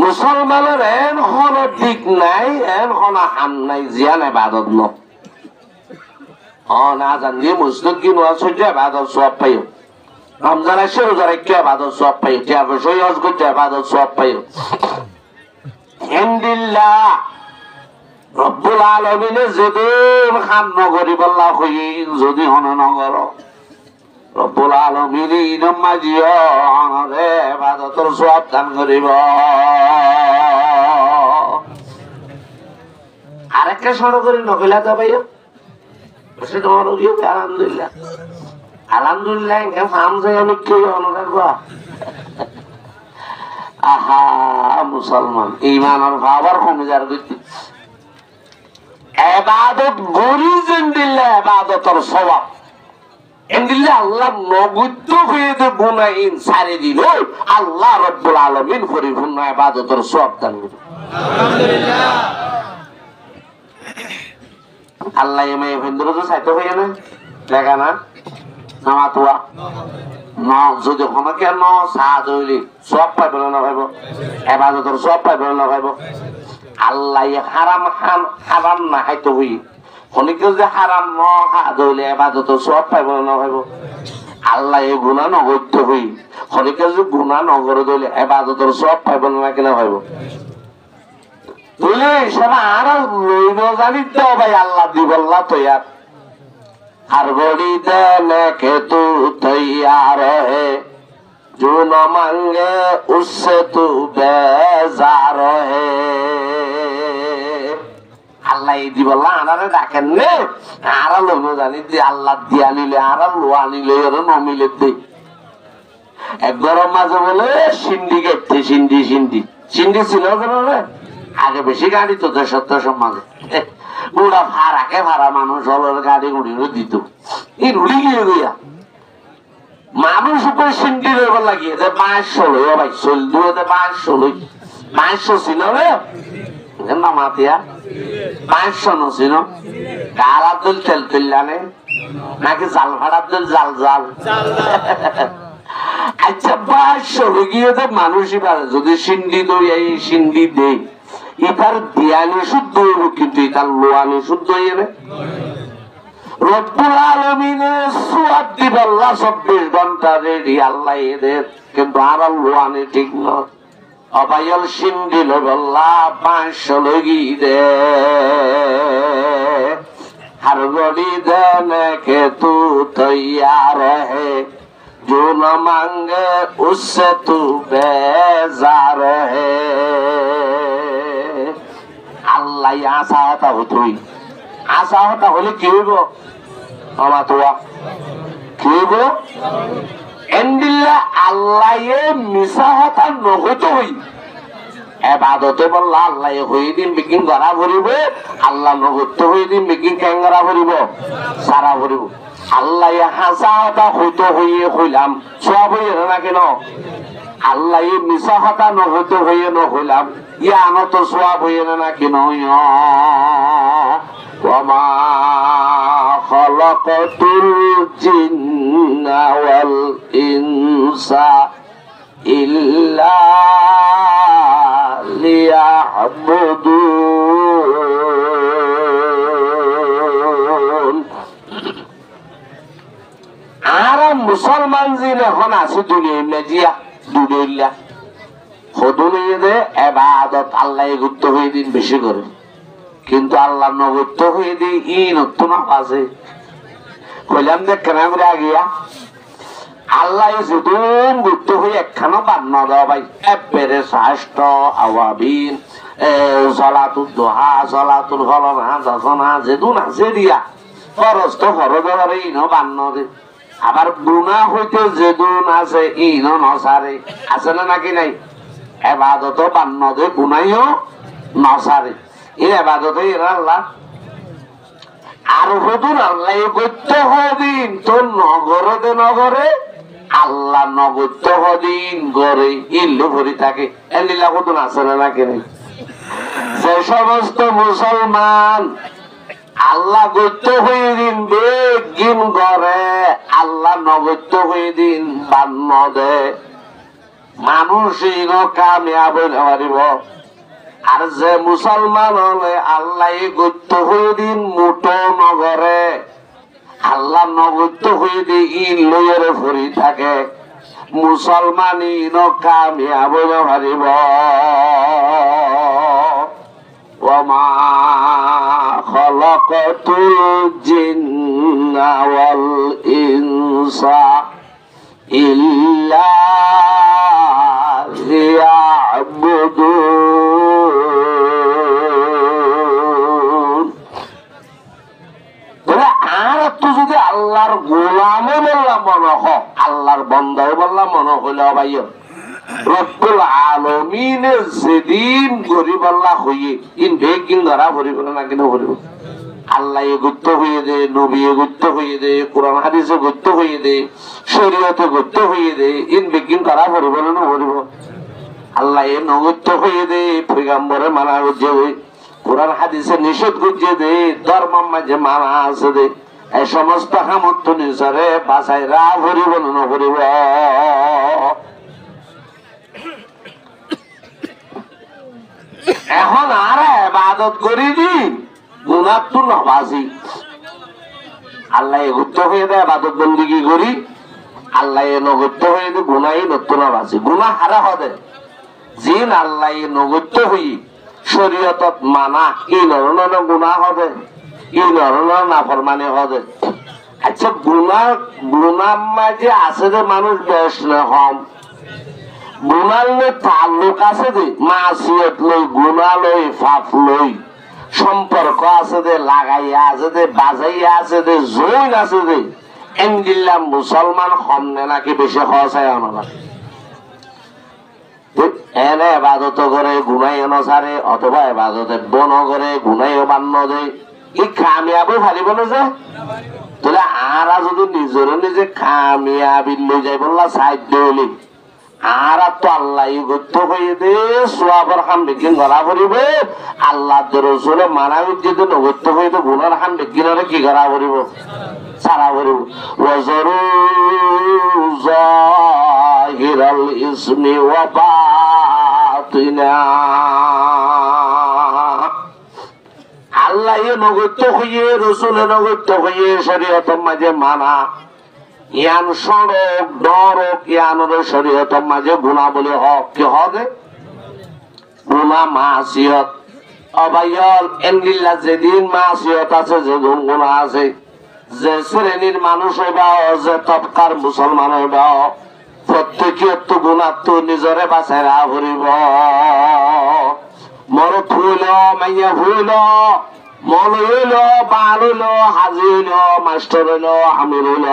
মুসলমানের এন হন দিক নাই এন হন হান নাই জিয়ান ইবাদত ন না জান দিয়ে মসজিদ কি নোয়া সহ্য ইবাদত সওয়াব পাইও রমজান আসে রোজা রাখতে ইবাদত সওয়াব পাইও টিয়া বসে হজ করতে ইবাদত সওয়াব পাইও ইনদিল্লাহ রব্বুল আলামিনে যেদিন খান নগরী বল্লা হই যদি হন নগর রব্বুল আলামিন ইনম মাজিও অনরে ইবাদতের সওয়াব দান করিব আরেকটা সরো করে নকলা তো ভাইয়া বসে তোমার ওইও আলহামদুলিল্লাহ আলহামদুলিল্লাহ এখানে ফার্ম যাই অনেক কেউ অনরার বা আহা মুসলমান ইমানের ভাবার কমে যার গতি ইবাদত গরি জিন্দিল্লাহ ইবাদতের সওয়াব ইনদিল্লাহ আল্লাহ নগদ্য হয়ে দে গুনাহীন সারে দিল আল্লাহ রব্বুল আলামিন পরিপূর্ণ ইবাদতের সওয়াব দান করবে আলহামদুলিল্লাহ আল্লাহ এমএ হিন্দুর তো সাইতে হই না দেখা না নামাতুয়া ন যদি হনকে ন সাজ হইলি সব পাইব না ভাইব ইবাদতের সব পাইব না ভাইব আল্লাহ হারাম হারাম না খাইতে হই হনকে যে হারাম ন হাজ হইলে ইবাদতের সব পাইব না ভাইব আল্লাহ এই গুনাহ নগদ্য হই হনকে যে গুনাহ নগরে দইলে ইবাদতের সব পাইব না কিনা ভাইব তুই সারা আর লইব জানি তো ভাই আল্লাহ দিবল্লা তো ইয়ার हर घड़ी देने के तू तैयार है जो न मांगे उससे तू बेजार है আল্লাহ এই দিবল্লা আনারে ডাকেন নে আর লোক জানি যে আল্লাহ দিয়া নিলে আর লোয়া নিলে এর নমিলে দে একবার মাঝে বলে সিন্ডিকেট সিন্ডি সিন্ডি সিন্ডি ছিল রে আগে বেশি গাড়ি তো সত্য সমাজে পুরা ভাড়াকে ভাড়া মানুষ হলের গাড়ি গুড়িও দিত এই রুড়ি গিয়ে গিয়া মানুষ উপরে সিন্ডি রইবার লাগিয়ে 500 লই ভাই চল দুয়ে 500 লই 500 ছিল রে না মাতিয়া 500 নছিল কার আব্দুল তেল তেলানে নাকি জাল ভাড়া আব্দুল জাল জাল আচ্ছা 500 লই গিয়ে তো মানুষই পারে যদি সিন্ডি দই এই সিন্ডি দেই ইতার দিয়ানি শুদ্ধ হইব কিন্তু ইতার লোয়ানি শুদ্ধ হইবে রব্বুল আলামিনের সওয়াব দিব আল্লাহ 24 ঘন্টা রেডি আল্লাহ এদের কিন্তু আর লোয়ানি ঠিক না অবায়ল সিন্দি লব আল্লাহ 500 লগি দে हर घड़ी देने के तू तैयार है जो न मांगे उससे तू बेजार है আল্লাহ আশা হতা হতই আশা হতা হলে কি হইব আমার তোয়া কি হইব এন্দিল্লা আল্লাহ মিশা হতা নহত হই ইবাদতে বললা আল্লাহ হই দিন বিকিং করা ভরিব আল্লাহ নহত হই দিন বিকিং কেঙ্গরা ভরিব সারা ভরিব আল্লাহ হাসা হতা হইত হইয়ে হইলাম সব হইয়ে না কেন আল্লাহ মিশা হতা নহত হইয়ে নহইলাম ইয়া আনত সওয়াব হইয়ে না কেন ওমা খালাকাতুল জিন্না ওয়াল ইনসা ইল্লা লিয়াবুদুন আর মুসলমান জিনে হন আছে দুনিয়া মেজিয়া দুনিয়া হদুনিয়ে ইবাদত আল্লাহ গুরুত্ব হয়ে দিন বেশি করে কিন্তু আল্লাহ নগুরুত্ব হয়ে দিই ই নতুন আছে কইলাম যে কেন আমরা গিয়া আল্লাহ যদুন গুরুত্ব হয়ে একখানো বান্ন দাও ভাই এবারে শ্রেষ্ঠ আওয়াবিন সলাতুল দুহা সলাতুল ফলনা যজনা যেদুন আছে দিয়া ফরজ তো ফরজ ধরে ইনো বান্ন দে আবার গুনাহ হইতে যেদুন আছে ইনো নসারে আছে না নাকি নাই ইবাদত বান্ন দে গুনাইও নসারে এই ইবাদতে আল্লাহ আর হুদুর আল্লাহ করতে হদিন তো নগরে আল্লাহ নগত্য হদিন গড়ে ইল্লু ভরি থাকে এলিলা কত আছে না কেন যে সমস্ত মুসলমান আল্লাহ গত্য হয়ে দিন বেগিন গড়ে আল্লাহ নগত্য হয়ে দিন বান্ন দে মানুষ কামিয়াব পারিব আর যে মুসলমান হলে আল্লাহ গত্য হয়ে দিন মুটো নগরে আল্লাহ নগত্য হয়ে দিয়ে ইন লইয়ের ভরি থাকে মুসলমান ইন কামিয়াব পারিব ওমা খলাকাতুল জিন্না ওয়াল ইনসা ইল্লা লিয়াবুদুন। আর তো যদি আল্লাহর গোলামে বললাম মনে হোক আল্লাহর বন্দায় বললাম মনে হইল ভাই রব্বুল আলামিনের যেদিন গরিব আল্লাহ হইয়ে ইন বেগিন ধরা ভরিব না কিনা ভরিব আল্লাহ গুরুত্ব হইয়ে দে নবী গুরুত্ব হইয়ে দে কোরআন হাদিসে গুরুত্ব হইয়ে দে শরীয়তে গুরুত্ব হইয়ে দে ইন বেগিন ধরা ভরিব না ভরিব আল্লাহ এ নগুত্ব হইয়ে দে পয়গম্বরে মানা গুজে দে কোরআন হাদিসে নিষেধ গুজে দে ধর্ম মাঝে মানা আছে দে এই সমস্ত সামর্থ্য নিজরে বাসায় রা ভরিব না ভরিব এখন আর ইবাদত করি দি গুনাহ তো নবাজি আল্লাহ গুরুত্ব হয়ে দেয় ইবাদত বন্দেগী করি আল্লাহ নগুত্ব হয়ে দে গুনাহই নতুন নবাজি গুনাহ হারা হবে জিন আল্লাহ নগুত্ব হই শরীয়তত মানা এই ধরনের গুনাহ হবে এই ধরনের নাফরমানি হবে আচ্ছা গুনাহ মাঝে আছে যে মানুষ বেশ না হম গুনার তাল্লুক আছে যে মাসিয়ত লই গুনাহ লই পাপ লই সম্পর্ক আছে যে লাগাইয়া আছে যে বাজাইয়া আছে যে জৈন আছে যে এন্দিল্লা মুসলমান হমনে নাকি বেশি খসায় আনা এনে এবাদত করে গুনাই অনুসারে অথবা এবাদতে বন করে গুনাই বান্ন দেয় এই কামিয়াবি ভালিব না যে তাহলে আরা যদি নিজরে নিজে কামিয়াবি লই যাই বললা সাহায্য হলি আর তো আল্লাহ গুরুত্ব হয়ে দে সোয়াবর খান বিজ্ঞান ধরা করিব আল্লাহ রসুলে মানা যদি নগুত্ব হয়ে দে গুনার খান বিজ্ঞানের কি করা করিব সারা করিব ওয়াজরু জাহিরাল ইসমি ওয়া বাতিনা আল্লাহ নগুত্ব হয়ে রসুলে নগুত্ব হয়ে শরীয়তের মাঝে মানা ইয়ান সড়ক ডরক ইয়ানোর শরীয়তের মাঝে গুনাহ বলে হক কি হবে গুনাহ মাসিয়ত অবায়ল এন্দিল্লা যেদিন মাসিয়ত আছে যেদিন গুনাহ আছে যে শ্রেণীর মানুষ হইবা যে তবকার মুসলমান হইবা প্রত্যেকে তো গুনাহ তো নিজরে বাঁচাই রা ভরিব মর থুইল মাইয়া ভুইল মল হইল বাল হইল হাজি হইল মাস্টার হইল আমির হইল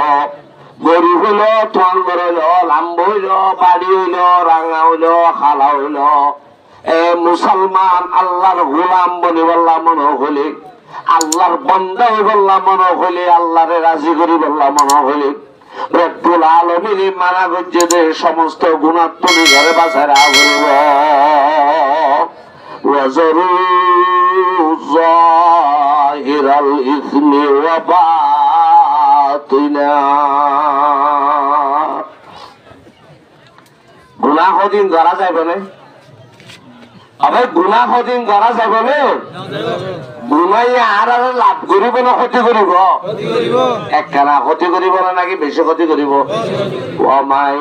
গরিব হইল ঠন হইল লাম্ব হইল বাড়ি হইল রাঙা হইল খালা হইল এ মুসলমান আল্লাহর গোলাম বনি বললাম মনে হইলে আল্লাহর বন্দা বললাম মনে হইলে আল্লাহরে রাজি করি বললাম মনে হইলে রব্বুল আলামিন মানা করছে যে সমস্ত গুনাহ তুমি ঘরে বাঁচায় রাখব ওয়াজরু জাহিরাল ইসমি ওয়া বাতিনা গুনাহ দিন ধরা যাবে না আবার গুনাহ দিন ধরা যাবে না গুনাই আর লাভ করিব না ক্ষতি করিব একখানা ক্ষতি করিব না নাকি বেশি ক্ষতি করিব ওয়ামাই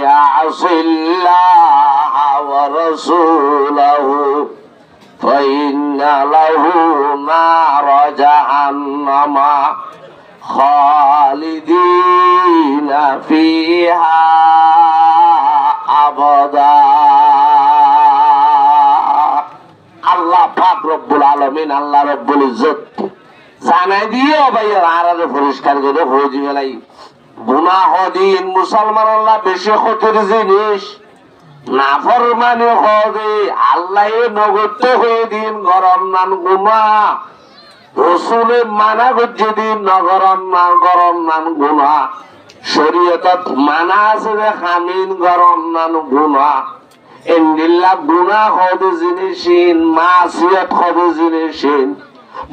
ইয়াসিল্লাহ ওয়া রাসূলাহু ফাইন্না লাহু নার জাহান্নামা খালিদিনা ফিহা আবাদা আল্লাহ পাক রব্বুল আলামিন আল্লাহ রব্বুল ইজ্জত জানাই দিয়ে ভাইয়া আরারে পরিষ্কার করে হয়ে যাবে নাই গুনাহ দিন মুসলমান আল্লাহ বেশি ক্ষতির জিনিস নাফরমানি হবে আল্লাহ নগত্য হয়ে দিন গরম নান গুনাহ রসুলের মানা করছে দিন নগরম নান গরম নান গুনাহ শরীয়তত মানা আছে যে খামিন গরম নানু গুনাহ ইন্দিল্লাহ গুনাহ হদ জিনিসিন মাসিয়াত হদ জিনিসিন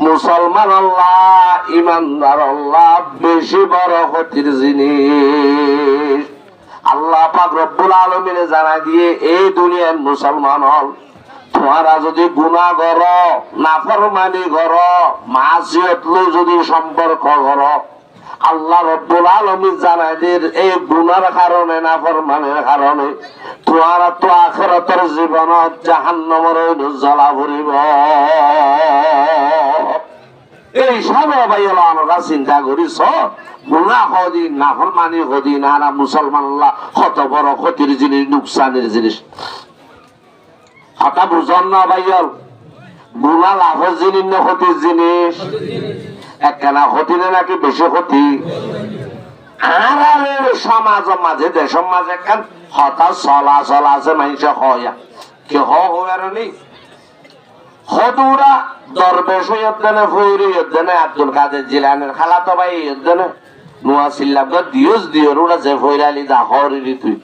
মুসলমান আল্লাহ ইমানদার আল্লাহ বেশি বড় ক্ষতির জিনিস আল্লাহ পাক রব্বুল আলামিন জানাই দিয়ে এই দুনিয়ার মুসলমান হল তোমরা যদি গুনাহ করো নাফরমানি করো মাসিয়াত লো যদি সম্পর্ক করো আল্লাহ রব্বুল আলামিন জানাই দিয়ে এই গুনার কারণে নাফরমানির কারণে তোমরা তো আখিরাতের জীবনত জাহান্নামের জ্বালা ভরিব এই সারা ভাইরা চিন্তা করিস গুনাহ হদি নাফরমানি হদি না মুসলমান আল্লাহ কত বড় ক্ষতির জিনিস নুকসানের জিনিস হঠাৎ বুঝন না ভাইয়াল গুনাহ লাভের জিনিস না ক্ষতির জিনিস একখানা ক্ষতি নাকি বেশি ক্ষতি আর সমাজ মাঝে দেশের মাঝে একখান হঠাৎ চলাচল আছে মানুষ হয় কি হওয়ার নেই হদুরা দরবেশ হইয়ানে ফৈরি হইয়ানে আব্দুল কাদের জিলানের খালাতো ভাই হইয়ানে নোয়া সিল্লাব দিয়স দিয়র ওরা যে ফৈরালি দা হরি তুই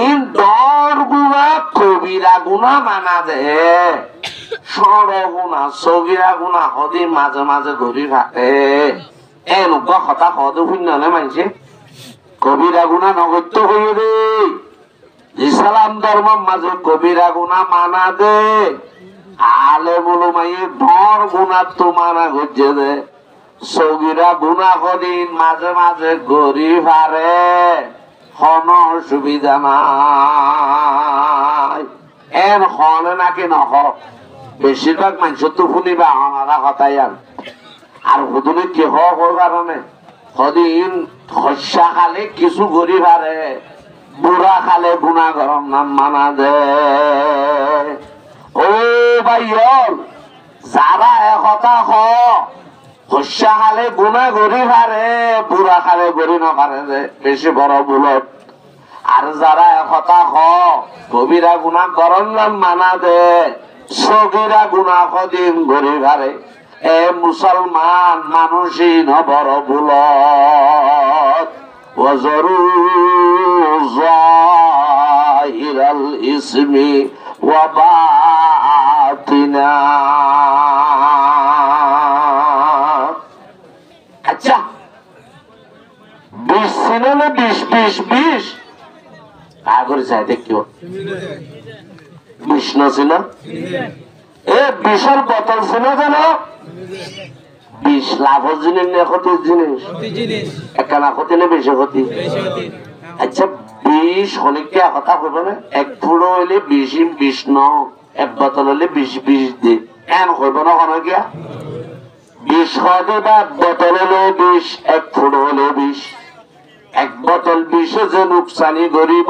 ইন দর গুণা কবিরা গুণা মানা দে সর গুণা সগিরা গুণা হদি মাঝে মাঝে ঘুরি থাকে এনেকুৱা কথা হদ শূন্য নে মানছে কবিরা গুণা নগত্য হইয়ে দে ইসলাম ধর্মের মাঝে কবিরা গুণা মানা দে আলে বলো মাইয়ে ধর গুণা তো মানা করছে দে সগিরা গুণা কদিন মাঝে মাঝে ঘুরি পারে কোন অসুবিধা নাই এর হনে নাকি নহ বেশিরভাগ মানুষ তো শুনিবা আমারা কথাই আর হুদুনি কি হওয়ার কারণে সদিন হস্যা খালে কিছু ঘুরি পারে বুড়া খালে গুণা গরম নাম মানা দে ও ভাইয়ল যারা একথা হস্যা খালে গুণা ঘুরি পারে বুড়া খালে ঘুরি নপারে যে বেশি বড় বুলত আর যারা একথা কবিরা গুণা গরম নাম মানা দে সগিরা গুণা কদিন ঘুরি পারে এ মুসলমান মানুষই ন বড় বুলত ওয়াজরু জাহিরাল ইসমি ওয়া বাতিনা আচ্ছা 20 সিনেমা 20 আগরে যায় দেখিও 20 না ছিল এ 20 বোতল ছিল কেন 20 লাভ জিনিস না ক্ষতির জিনিস একখানা ক্ষতি না বেশি ক্ষতি আচ্ছা 20 অনেকটা কথা কইব না এক ফুড়ো হইলে 20 ন এক বোতল হইলে 20 দে এন কইব না কোন গিয়া 20 হদে বা বোতল হইলে 20 এক ফুড়ো হইলে 20 এক বোতল 20 যে নুকসানি করিব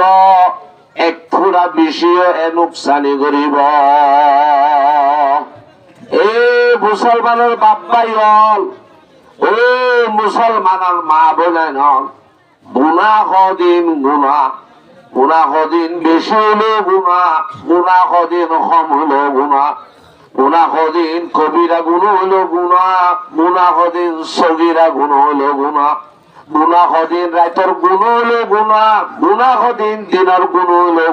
এক ফুড়া 20 এ নুকসানি করিব এ মুসলমানের বাপ্পাই হল ও মুসলমানের মা বোনেন হল গুনাহ কদিন গুনাহ কদিন বেশি হলো গুনাহ কদিন কম হলো গুনাহ কদিন কবিরা গুণ হলো গুনাহ কদিন সগিরা গুণ হলো গুনাহ কদিন রাতের গুণ হলো গুনাহ কদিন দিনের গুণ হলো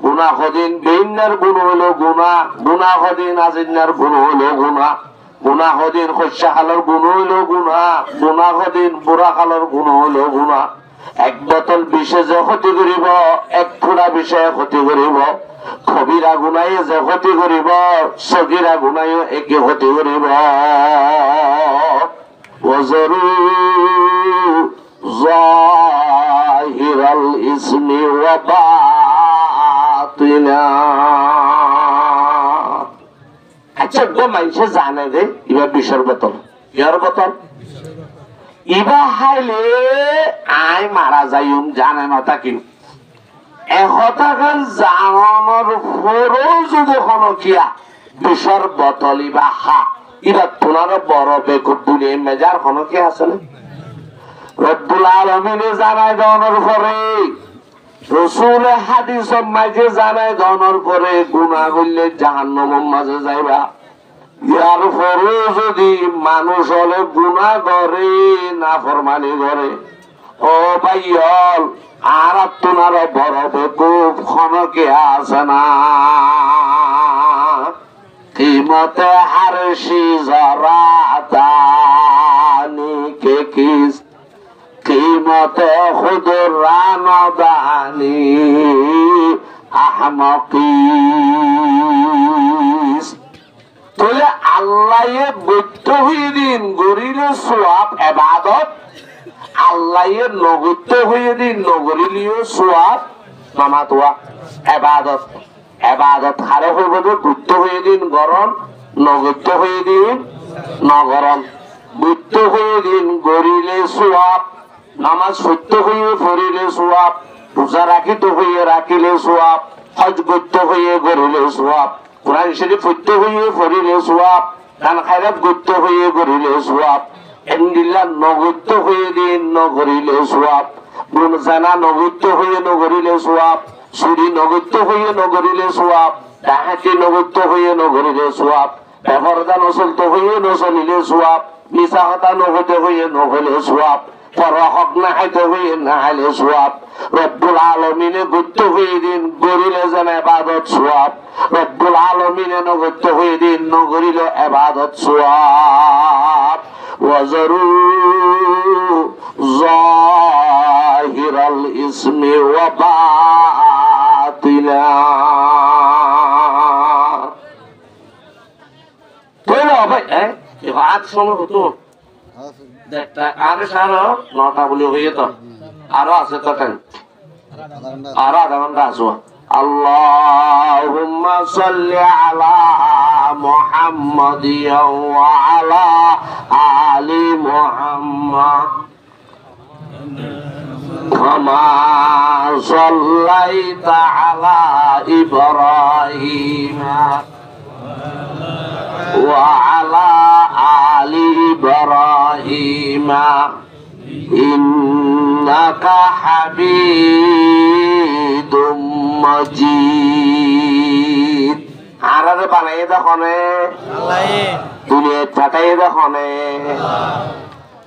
গুনাহ কদিন বেইনার গুণ হলো গুনাহ কদিন আজিনার গুণ হলো গুনাহ কদিন শস্যা খালৰ গুণ হলো গুনাহ কদিন বুঢ়া খালৰ গুণ হলো এক বোতল 20 যে ক্ষতি করিব এক ফুড়া 20 ক্ষতি করিব কবিরা গুনাই যে ক্ষতি করিব সগিরা গুনাই একে ক্ষতি করিব ওয়াজরু জাহিরাল ইসমি ওয়া বাতিনা আচ্ছা গো মানুষে জানে যে ইবা 20 বোতল ইয়ার বোতল ইবা হাইলে আই মারা যাইম জানে না তাকি একতা গান জানানোর পরও যদি হনকিয়া 20 বোতল ইবা হা ইবা তোনার বড় বেকুব দুনিয়া মেজার হনকিয়া আছে না রব্বুল আলামিনে জানাই দেওয়ার পরে রাসূল হাদিস মাঝে জানাই দেওয়ার পরে গুনাহ করলে জাহান্নামের মাঝে যাইবা ইয়ার পরে যদি মানুষ হলে গুনাহ করে নাফরমানি করে ও ভাইয়ল আর তোমার বড় বেকুব খনকে আছে না কিমতে হারশি জরাতানি কে কিস কিমতে খুদুর রানদানি আহমকিস তাহলে আল্লাহ বৈধ হয়ে দিন গরিলে সোয়াব এবাদত আল্লাহ নগত্য হয়ে দিন নগরিলিও সোয়াব মামাতোয়া এবাদত এবাদত হারে হইব গুত্ত হয়ে দিন গরম নগত্য হয়ে দিন নগরম গুত্ত হয়ে দিন গরিলে সোয়াব নামাজ সত্য হয়ে পড়িলে সোয়াব রোজা রাখিত হয়ে রাখিলে সোয়াব হজ গুত্ত হয়ে গরিলে সোয়াব কোরআন শরীফ সত্য হয়ে পড়িলে সোয়াব দান খায়রাত গুত্ত হয়ে গরিলে সোয়াব এন্দিল্লা নগত্য হয়ে দিন নগরিলে সোয়াব গুণ জানা নগত্য হয়ে নগরিলে সোয়াব চুরি নগত্য হয়ে নগরিলে সোয়াব ডাহাতি নগত্য হয়ে নগরিলে সোয়াব বেপরদা নচলতে হয়ে নচলিলে সোয়াব মিছা কথা নহতে হয়ে নহলে সোয়াব পরহক নাহাইতে হয়ে নাহাইলে সোয়াব রব্বুল আলমিনে গুত্ত হয়ে দিন গরিলে যেন এবাদত সোয়াব রব্বুল আলমিনে নগত্য হয়ে দিন নগরিল এবাদত সোয়াব وذروا ظاهر الاسم وباطنا কইলো ভাই এই রাত সময় হতো দেখটা আরে সারা 9টা বলি হয়ে তো আরো আছে তো টাইম আর আধা ঘন্টা আসো اللهم صل على محمد وعلى آل محمد كما صليت على إبراهيم وعلى آل إبراهيم إنك حميد مجيد আরারে বানাই দেখনে দুনিয়া ফাটাই দেখনে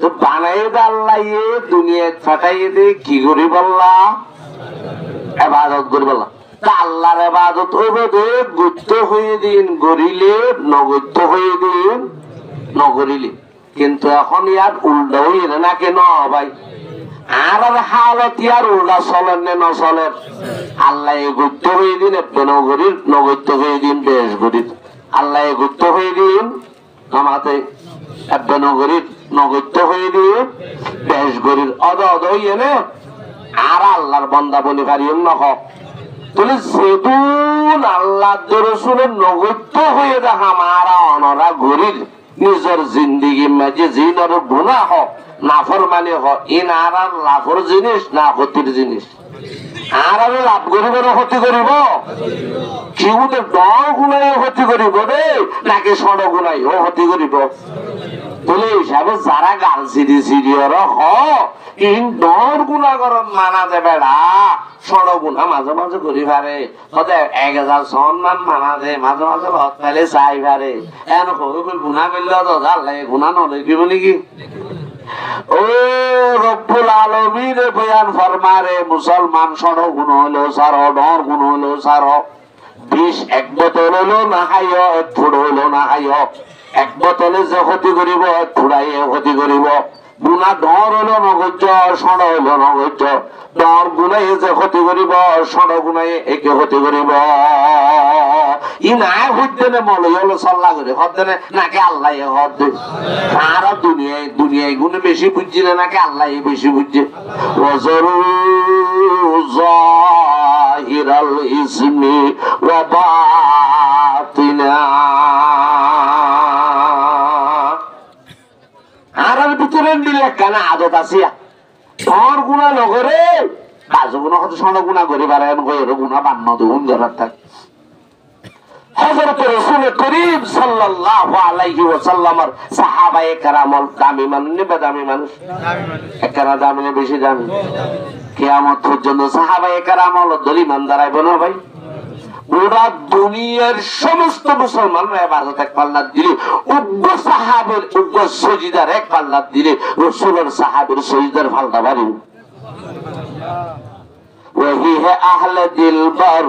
তো বানাই আল্লাহ দুনিয়া ফাটাই দে কি করি বললা ইবাদত করি বললা তা আল্লাহর ইবাদত হইবে দে গুপ্ত হয়ে দিন গরিলে নগত্য হয়ে দিন নগরিলে কিন্তু এখন ইয়ার উল্টা হয়ে না কেন ভাই আর হালত ইয়ার উল্টা চলেন নে নচলেন আল্লাহ গুপ্ত হয়ে দিন নগরীর নগত্য হয়ে দিন বেশ গরিব আল্লাহ গুপ্ত হয়ে দিন আমাতে নগরীর নগত্য হয়ে দিন বেশ গরিব অদ অদ হইয়ে নে আর আল্লাহর বন্দা বলি পারিও নখ তুই যেদিন আল্লাহ রসুলের নগত্য হয়ে দেখা মারা অনরা গরিব নিজের জিন্দিগি মাঝে জিনর গুণা হোক নাফরমানি হোক ইন আর লাভর জিনিস না ক্ষতির জিনিস আর আমি লাভ করিব না ক্ষতি করিব কেউ দল গুণাই ক্ষতি করিব রে নাকি সড় গুণাই ও ক্ষতি করিব বলে হিসাবে যারা গাল সিঁড়ি সিঁড়ির ইন দল গুণা করন মানা যাবে না সড় গুণা মাঝে মাঝে করি পারে হতে 1000 সম্মান মানা দে মাঝে মাঝে লত ফেলে চাই পারে এন গুণা করলে তো যার লাগে গুণা নলিখিব নাকি ও রব্বুল আলামিন বয়ান ফরমারে মুসলমান সড় গুণ হলো সার ডর গুণ হলো সার বিষ এক বোতল হলো না খাইও এক ফুট হলো না খাইও এক বোতলে যে ক্ষতি করিব এক ফুটাই ক্ষতি করিব গুণা ডর হলো নগজ্য সড় হলো নগজ্য ডর গুণাই যে ক্ষতি করিব সড় গুণাই একে ক্ষতি করিব ই নাই হইতেনে মলই হলো সল্লা করে হতেনে নাকি আল্লাহ হদ আর দুনিয়ায় দুনিয়ায় গুণে বেশি বুঝছি না নাকি আল্লাহ বেশি বুঝছে ওয়াজরু জাহিরাল ইসমি ওয়া বাতিনা আরার ভিতরে দিলে কেন আদত আসিয়া তোর গুণা নগরে কাজ গুণা হয়তো সন গুণা করে পারেন গুণা বান্ন দুগুণ ধরার থাক হযরত রাসূল করিম সাল্লাল্লাহু আলাইহি ওয়াসাল্লামের সাহাবায়ে কেরামল দামি মানুষ না বেদামি মানুষ একরা দামি না বেশি দামি কিয়ামত পর্যন্ত সাহাবায়ে কেরামল দলি মান দাঁড়াইব না ভাই পুরা দুনিয়ার সমস্ত মুসলমানরা ইবাদত এক পাল্লা দিলে উগ্র সাহাবের উগ্র সজিদার এক পাল্লা দিলে রাসূলের সাহাবের সজিদার পাল্লা বাড়ি वही है अहले दिल बर,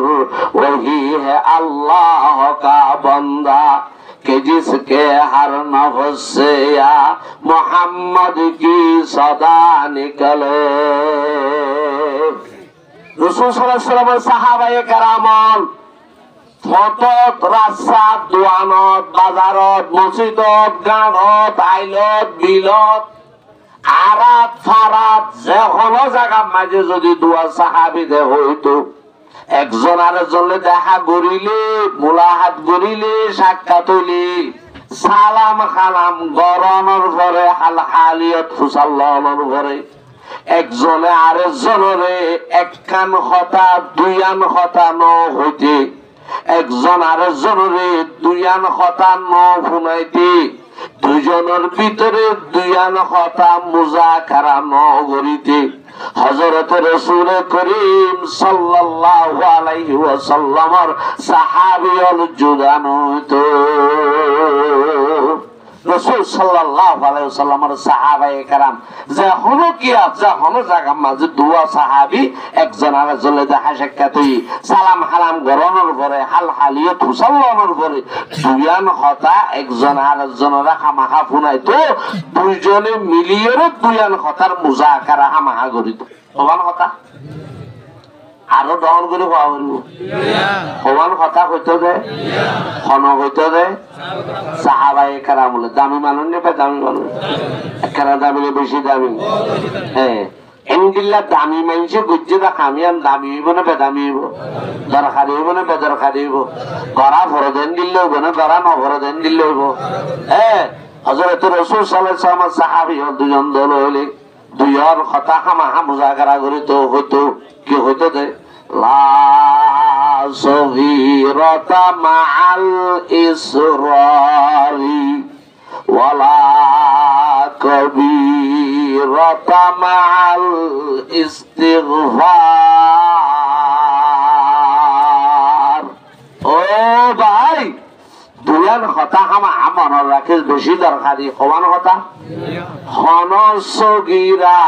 वही है अल्लाह का बंदा कि जिसके हर नफ्स से या मोहम्मद की सदा निकले। रसूल सल्लल्लाहु अलैहि वसल्लम साहाबाए करामन ফটত রাস্তাত দোৱানত বাজাৰত মছজিদত গাঁৱত আইলত বিলত আৰাত ফাৰাত যেকোনো জাগাৰ মাজে যদি দোৱা সাহাবী দে হয়তো একজন আরেকজনে দেখা করিলে মুলাহাত করিলে সাক্ষাৎ হইলে সালাম খালাম গরনের পরে হাল হালিয়ত ফুসাল্লাহর পরে একজনে আরেকজনরে একখান কথা দুইয়ান কথা ন হইতে একজন আরেকজনরে দুইয়ান কথা ন শুনাইতে দুজনের ভিতরে দুইয়ান কথা মুজাকারা ন করিতে হযরত রাসূল করিম সাল্লাল্লাহু আলাইহি ওয়াসাল্লামের সাহাবীয়ল জুদান হইতো। রাসূল সাল্লাল্লাহু আলাইহি ওয়াসাল্লামের সাহাবায়ে কেরাম যে হলো কি আছে হলো জায়গা মাঝে দুয়া সাহাবী একজন আরেকজনের দেখা সাক্ষাৎ হই সালাম হালাম গরনের পরে হাল হালিয়ত হুসাল্লামের পরে দুইয়ান কথা একজন আরেকজনের হামাহা ফুনাইতো দুইজনে মিলিয়ে দুইয়ান কথার মুজাকারা হামাহা করিত। সমান কথা আরো দহন করে কোয়া করব সমান কথা কইতো দে খন কইতো দে সাহাবায়ে কেরাম বলে দামি মানুষ নেবে দামি মানুষ একখানা দামি বেশি দামি হ্যাঁ এমদিল্লা দামি মানুষে বুঝছে তা কামিয়ান দামি হইব না বেদামি হইব দরকারি হইব না বেদরকারি হইব গড়া ভরদেন দিলে হইব না গড়া নভরদেন দিলে হইব। হ্যাঁ হযরত রাসূল সাল্লাল্লাহু আলাইহি ওয়াসাল্লাম সাহাবী দুজন দল হইলে দুইয়ের কথা হামাহা মুজাকারা করিত হইতো কি হইতো দে লা সগীরাতা মাআল ইসরারি ওয়ালা কবীরাতা মাআল ইস্তিগফার। ও ভাই দুইয়ান কথা হামাহা মনত রাখিস বেশি দরকারি সমান কথা হন সগীরা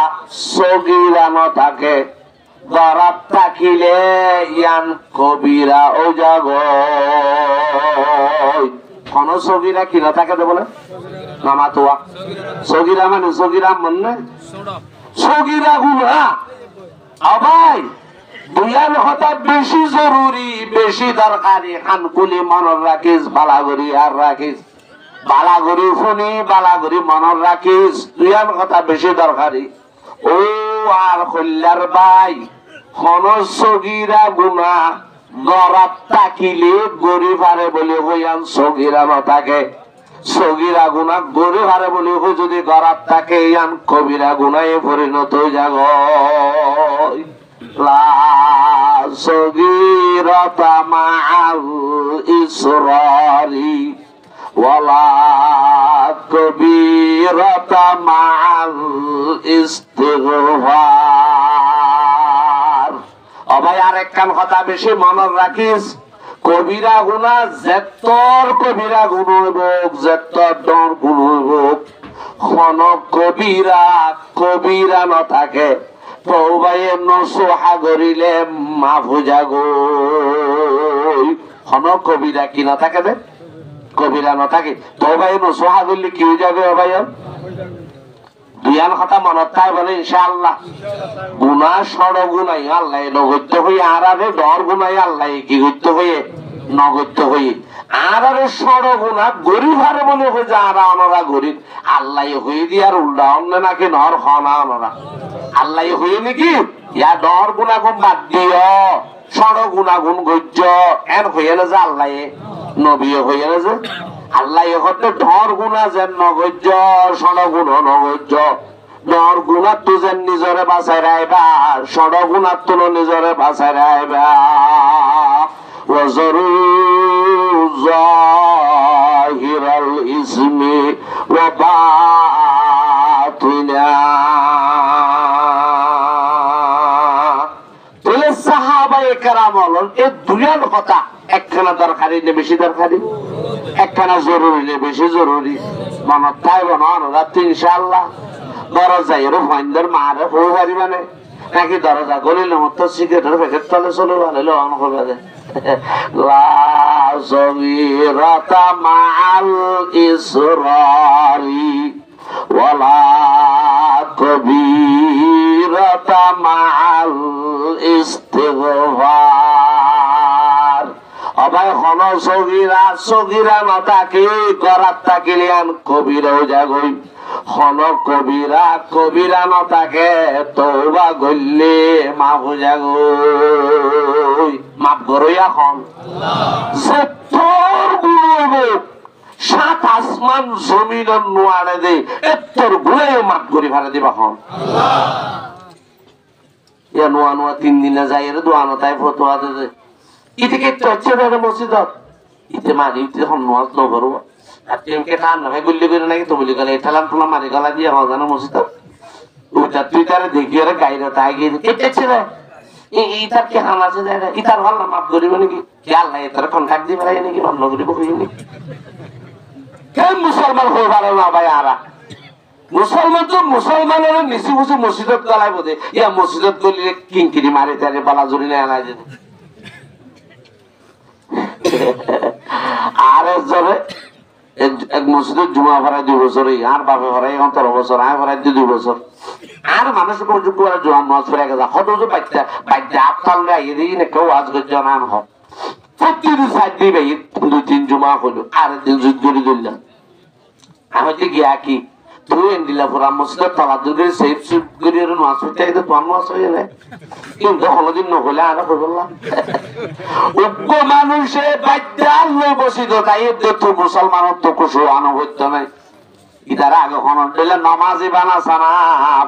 সগীরা ন থাকে গরাত থাকিলে ইয়ান কবিরা ও জাগ হন সগীরা কি না থাকে তো বলে নামাতোয়া সগীরা মানে সগীরা মনে সগীরা গুনাহ আবাই দুইয়ান কথা বেশি জরুরি বেশি দরকারি খানকুলি মনত রাখিস বালাগরি আর রাখিস বালাগরি শুনি বালাগরি মনত রাখিস দুইয়ান কথা বেশি দরকারি। ও আর কল্যার ভাই হন সগীরা গুনাহ গরাত থাকিলে গরি পারে বলে হইয়ান সগীরা ন থাকে সগীরা গুনাহ গরি পারে বলে হই যদি গরাত থাকে ইয়ান কবিরা গুনাহে পরিণত হই যাগ। লা সগীরাতা মাআল ইসরারি ওয়ালা কবীরাতা মাআল ইস্তিগফার। ও ভাই আরেকখান কথা বেশি মনত রাখিস কবিরা গুনাহ যেতর কবিরা গুণ হইব যেতর ডর গুণ হইব খন কবিরা কবিরা ন থাকে তওবায়ে নসুহা করিলে মাফ হই যাগ। খন কবিরা কি না থাকে দে কবিরা ন থাকে তওবায়ে নসুহা করলে কি হয়ে যাবে ভাই দুইয়ান কথা মনত থাই বলে ইনশাআল্লাহ গুনাহ সড় গুনাই আল্লাহ নগত্য হই আর আরে ডর গুনাই আল্লাহ কি করতে হয়ে নগত্য হই আর আরে সড় গুনাহ গরিব হারে বলে হই যা আর অনরা গরিব আল্লাহ হই দি আর উল্টা অন্য নাকি নর খানা অনরা আল্লাহ হই নাকি ইয়া ডর গুনাহ গুণ বাদ দিও সড় গুনাহ গুণ গজ্জ এন হইয়ে না যে আল্লাহ নবী হইয়ে না যে আল্লাহ হতে ঢর গুণা যেন নগজ্য সড় গুণ নগজ্য ডর গুণা তো যেন নিজরে বাঁচাই রাইবা সড় গুণা তো নিজরে বাঁচাই রাইবা। ওয়াজরু জাহিরাল ইসমি ওয়া বাতিনা। তাহলে সাহাবায়ে কেরাম হলেন এই দুইয়ান কথা একখানা দরকারি নে বেশি দরকারি একখানা জরুরি নে বেশি জরুরি মনত থাইব না রাত ইনশাআল্লাহ বড় যাইরো ফাইন্দার মারে হই পারিবানে নাকি দরজা গলিল মতো সিগারেটের প্যাকেট তলে চলে ভালো অন করবে দে লা সগীরাতা মাআল ইসরারি ওয়ালা কবীরাতা মাআল ইস্তিগফার অবাই হন সগীরা নতাকে করাত তাকিলিয়ান কবিরাও জাগই হন কবিরা নতাকে তওবা গল্লে মাফ জাগই মাফ করইয়া হন যে তোর গুলো সাত আসমান জমিন নোয়ারে দে তোর গুলো মাফ করি ভাড়া দিবা হন ইয়া নোয়া নোয়া 3 দিনে যাই রে দোয়ানো তাই ফতোয়া দে ইতে কে তো হচ্ছে না মসজিদত ইতে মারি ইতে হন নামাজ ন করব আর কে খান না গুল্লি করে নাকি তো বলি গলে ঠেলাম ঠেলা মারি গলা দিয়ে হওয়া জানো মসজিদত ওটা তুই তারে দেখি রে গাইরে তাই গিয়ে কেটেছে রে ইতার কি হাল আছে রে ইতার হল না মাফ করিব নাকি কি আল্লাহ ইতার কন্টাক্ট দিবে রাই নাকি বন্ধ করিব কইনি কেন মুসলমান হয়ে পারে না ভাই আরা মুসলমান তো মুসলমানের নিচে বসে মসজিদত গলাইব দে ইয়া মসজিদত গলিলে কিংকিরি মারি তারে বালা জুরি না আলাই দে আর একজনে এক মসজিদের জুমা ভরাই 2 বছর আর বাপে ভরাই 15 বছর আর ভরাই 2 বছর আর মানুষ যোগ্য করে জোয়ান নামাজ পড়ে গেছে কত যে বাচ্চা আফতাল আইয়ে দিই না কেউ আজ করছে না হোক প্রতিদিন 7 দিন ভাই 2-3 জুমা হলো আর দিন যুদ্ধ দিলাম আমি তো গিয়া কি তুই এন্ডিলা পুরা মসজিদের তলা দুর্গের সেফ সুপ করে নামাজ পড়তে গেছে তোর নামাজ হয়ে যায় কিন্তু কোনদিন নহলে আর বললাম উগ্র মানুষে বাচ্চা লই বসিত তাই তো মুসলমানের তো কিছু আনুগত্য নাই ইতারা আগে কোন দিলে নামাজি বানাছে না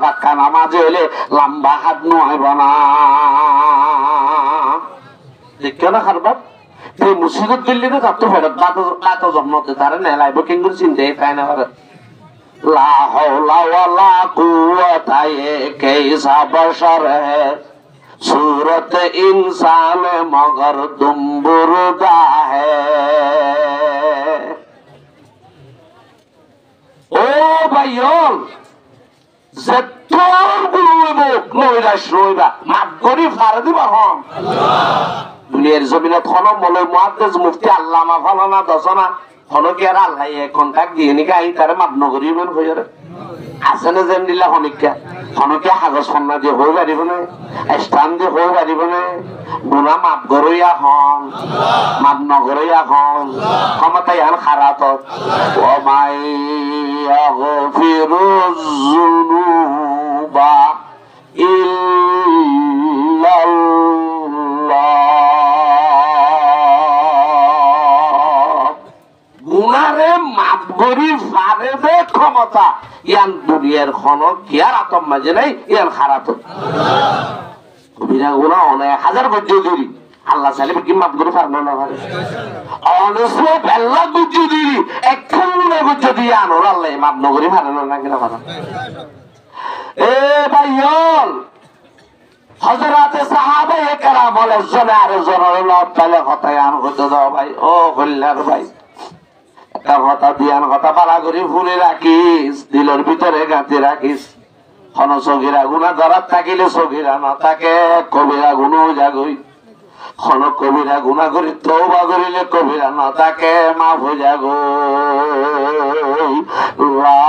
বাক্কা নামাজি হইলে লম্বা হাত নয় বানা দেখো না খারবাব এই মসজিদত দিল্লি তো তাত ফেরত বাত জন্মতে তারা নেলাইব কিন্তু চিন্তাই পায় না পারে লা হাওলা ওয়ালা কুওয়াতা कैसा बशर है सूरत इंसान मगर तुम बुर्दा है ও ভাইয়ল যে তোর গুলোইব নইরাস রইবা মাফ করি ফারে দিবা হন দুনিয়ার জমিনে খনো মলে মুহাদ্দিস মুফতি আল্লামা ফলানা দসনা খনকে আর আল্লাহ কন্টাক্ট দিয়ে নিকে আই তারে মাফ নগরিবেন হইরে আসলে যেন দিলা খনিকা খনকে কাগজ ফন্না দিয়ে হই পারিব না স্থান দিয়ে হই পারিব না গুনা মাফ গরইয়া হন মাফ নগরইয়া হন ক্ষমতাই আন খারাতত ও মাই আগফিরুজ যুনুবা ইল্লাল্লাহ গুনারে মাফ করি পারে দে ক্ষমতা ইয়ান দুনিয়ার খনক কি আর আতম মাঝে নাই ইয়ান খারাপ কবিরা গুনাহ অনেক 1000 বছর ধরে আল্লাহ সালিম কি মাফ করে পারবে না পারে অনসো আল্লাহ বুঝি দিই একখান গুনাহ বুঝি দিই আনোর আল্লাহ মাফ না করে পারে না কিনা কথা এ ভাইয়ল হযরতে সাহাবায়ে কেরাম বলে জনে আর জনের লব তালে কথায় আন হতে দাও ভাই ও কল্যাণ ভাই একটা কথা দিয়ান কথা পালা করে ভুলে রাখিস দিলের ভিতরে গাঁথি রাখিস হন সগীরা গুনাহ ধরাত থাকিলে সগীরা না থাকে কবিরা গুনাহ জাগই হন কবিরা গুনাহ করি তওবা করিলে কবিরা না থাকে মাফ হয়ে জাগই লা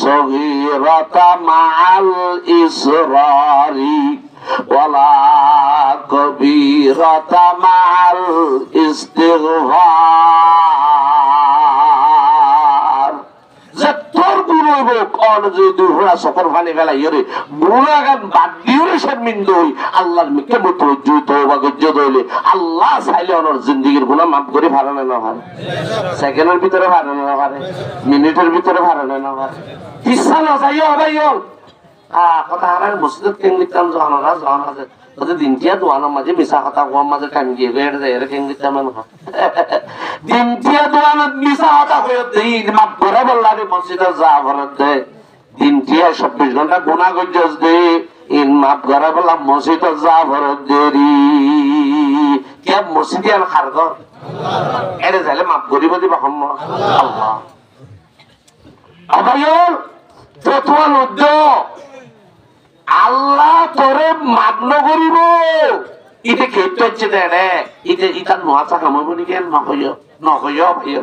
সগীরাতা মাআল ইসরারি ওয়ালা কবিরাতা মাআল ইস্তিগফার যে তোর গুনাহ কোন যদি হুরা সফর ফানি ফেলাই রে গুনাহগান বাদ দিওরে শর্মিন্দ হই আল্লাহর মিকে মুতওয়াজ্জু তওবা গজ্জ দইলে আল্লাহ চাইলে ওর জিন্দেগীর গুনাহ মাফ করে পারে না পারে সেকেন্ডের ভিতরে পারে না পারে মিনিটের ভিতরে পারে না পারে ইচ্ছা না যাইও ভাইও কথা আর মসজিদত কেঙ্গিতাম জানারা জানাছে ওদের দিনটিয়া দোয়ানোর মাঝে মিশা কথা কোয়ার মাঝে টাইম গিয়ে গেড়ে যায় এর কেঙ্গিতাম দিনটিয়া দোয়ানোর মিশা কথা কয়ে দেই মাফ করে বললারে মসজিদে যা ভরত দে দিনটিয়া 24 ঘন্টা গুনাহ গজ্জস দে ইন মাফ করে বললাম মসজিদে যা ভরত দেরি কে মসজিদে আর খারগ এর যাইলে মাফ করিব দিবা হম আল্লাহ আবাইল ফতোয়া লজ্জ আল্লাহ তোরে মান্য করিব ইতে খেতে হচ্ছে দে ইতে ইতার নোয়াচা কামাবো নাকি নকইয় নকইয় ভাইয়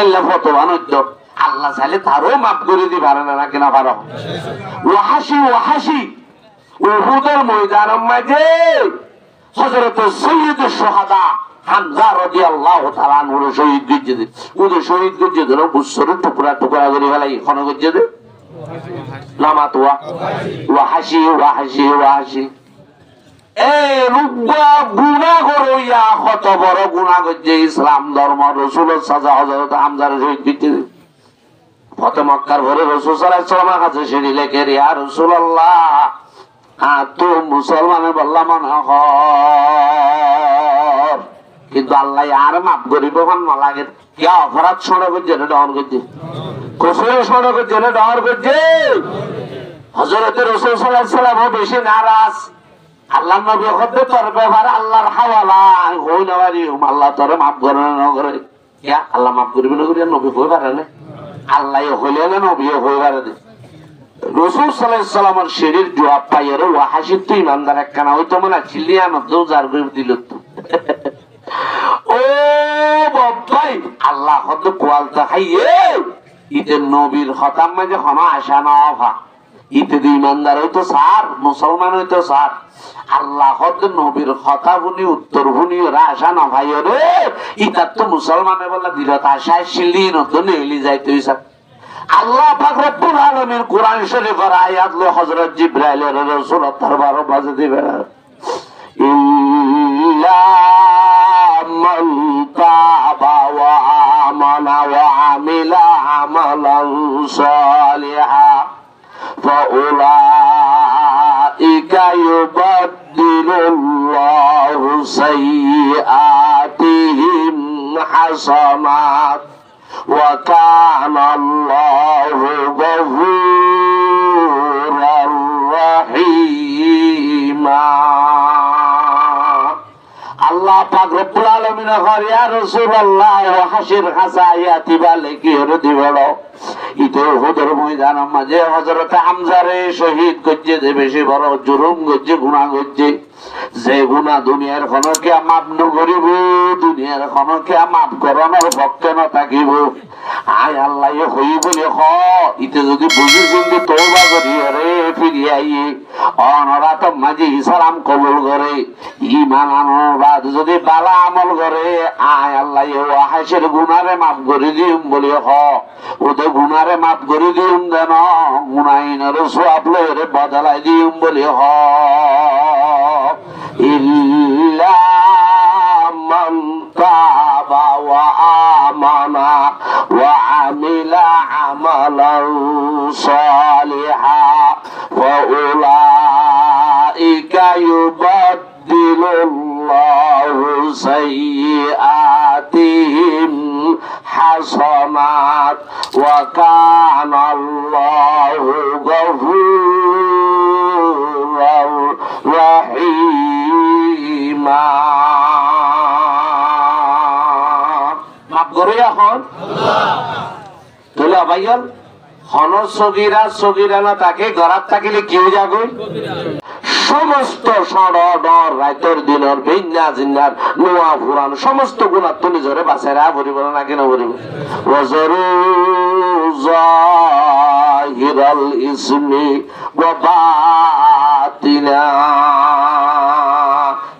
এল্লা ফতোয়ান হইতো আল্লাহ চাইলে তারও মাফ করে দি পারে না কিনা পারো ওয়াহাসি ওয়াহাসি উহুদের ময়দানের মাঝে হযরত সাইয়্যিদুশ শুহাদা হামজা রাদিয়াল্লাহু তাআলা আনহু শহীদ গজ্জে দে ওদের শহীদ গজ্জে দিল বুসরের টুকরা টুকরা করে ফেলাই কোন গজ্জে দে লামাতুয়া ওয়াহাসি ওয়াহাসি ওয়াহাসি এ রুবা গুনাহ করিয়া কত বড় গুনাহ গজ্জে ইসলাম ধর্ম রাসূলের সাজা হযরত হামজার শহীদ গজ্জে দে ফতে মক্কার ঘরে রাসূল সাল্লাল্লাহু আলাইহি ওয়াসাল্লামের কাছে সিঁড়ি লেখে ইয়া রাসূলুল্লাহ তো মুসলমানের বললাম না কিন্তু আল্লাহ আর মাফ করিব না লাগে কি অপরাধ শোনা করছে না ডর করছে কসুর শোনা করছে না ডর করছে হযরত রাসূল সাল্লাল্লাহু আলাইহি ওয়াসাল্লাম বেশি নারাজ আল্লাহর নবী হতে তোর ব্যাপার আল্লাহর হাওয়ালা হই না পারি আল্লাহ তোরে মাফ করে না করে ইয়া আল্লাহ মাফ করিবে না করিয়া নবী হই পারে না আল্লাহ হইলে না নবী হই পারে না রাসূল সাল্লাল্লাহু আলাইহি ওয়াসাল্লামের শরীর জবাব পাইয়ে ওয়াহাসি তুই ইমানদার একখানা হইতো মনে চিল্লিয়া নদৌ জার করে দিল তো ও বাবাই আল্লাহ হদ কোয়ালতা খাইয়ে ইতে নবীর খতাম মাঝে কোনো আশা না হওয়া ইতে ইমানদার হইতো স্যার মুসলমান হইতো স্যার আল্লাহ হদ নবীর কথা শুনি উত্তর শুনি ওরা আশা না ভাই রে ইতার তো মুসলমানে বলা দিল আশায় শিলি নতুন এলি যাইতে স্যার আল্লাহ পাক রব্বুল আলামিন কোরআন শরীফের আয়াত লো হযরত জিবরাইলের রাসূল তার 12 বাজে দিবে ইল্লা মান তাবা ওয়া আমানা ওয়া আমিলা আমালান সালিহা ফাউলাইকা ইউবাদদিলুল্লাহু সাইয়্যাতিহিম হাসানাত وكان الله غفورا رحيما আল্লাহ পাক রব্বুল আলামিন ইয়া রাসূলুল্লাহ ওয়া হাসির হাসায়াতি বালিকি হরে দিবল ইতে উহুদের ময়দানের মাঝে হযরত হামজারে শহীদ করছে যে বেশি বড় জুলুম করছে গুনাহ করছে যে গুনাহ দুনিয়ার কোনকে মাফ ন করিব দুনিয়ার কোনকে মাফ করানোর পক্ষে না থাকিব আয় আল্লাহ হই বলে হ ইতে যদি বুঝিছেন যে তওবা করি রে ফিরে আইয়ে অনরা তো মাঝে ইসলাম কবুল করে ঈমান আনার বাদ যদি ভালো আমল করে আয় আল্লাহ ওয়াহাসের গুনাহরে মাফ করে দিম বলে হ ওদের গুনাহরে মাফ করে দিম দেন গুনাহিনের সওয়াব লইরে বদলাই দিম বলে হ ইল্লা মান তাবা ওয়া আমানা ওয়া আমিলা আমালান সালিহা ফাউলাইকা ইউবাদদিলুল্লাহু সাইয়্যাতিহিম হাসানাত ওয়া কানা আল্লাহু গফুরার রহিমা মাফ করে এখন তোলা ভাইয়াল হনর সগীরা সগীরা না তাকে ঘরাত থাকিলে কেউ যাগই সমস্ত সড়র রাতের দিনের বিন্যা জিন্নার নোয়া ফুরান সমস্ত গুণার তুমি জোরে বাঁচাইরা ভরিব না কেন ভরিব ওয়াজরু জাহিরাল ইসমি ওয়া বাতিনা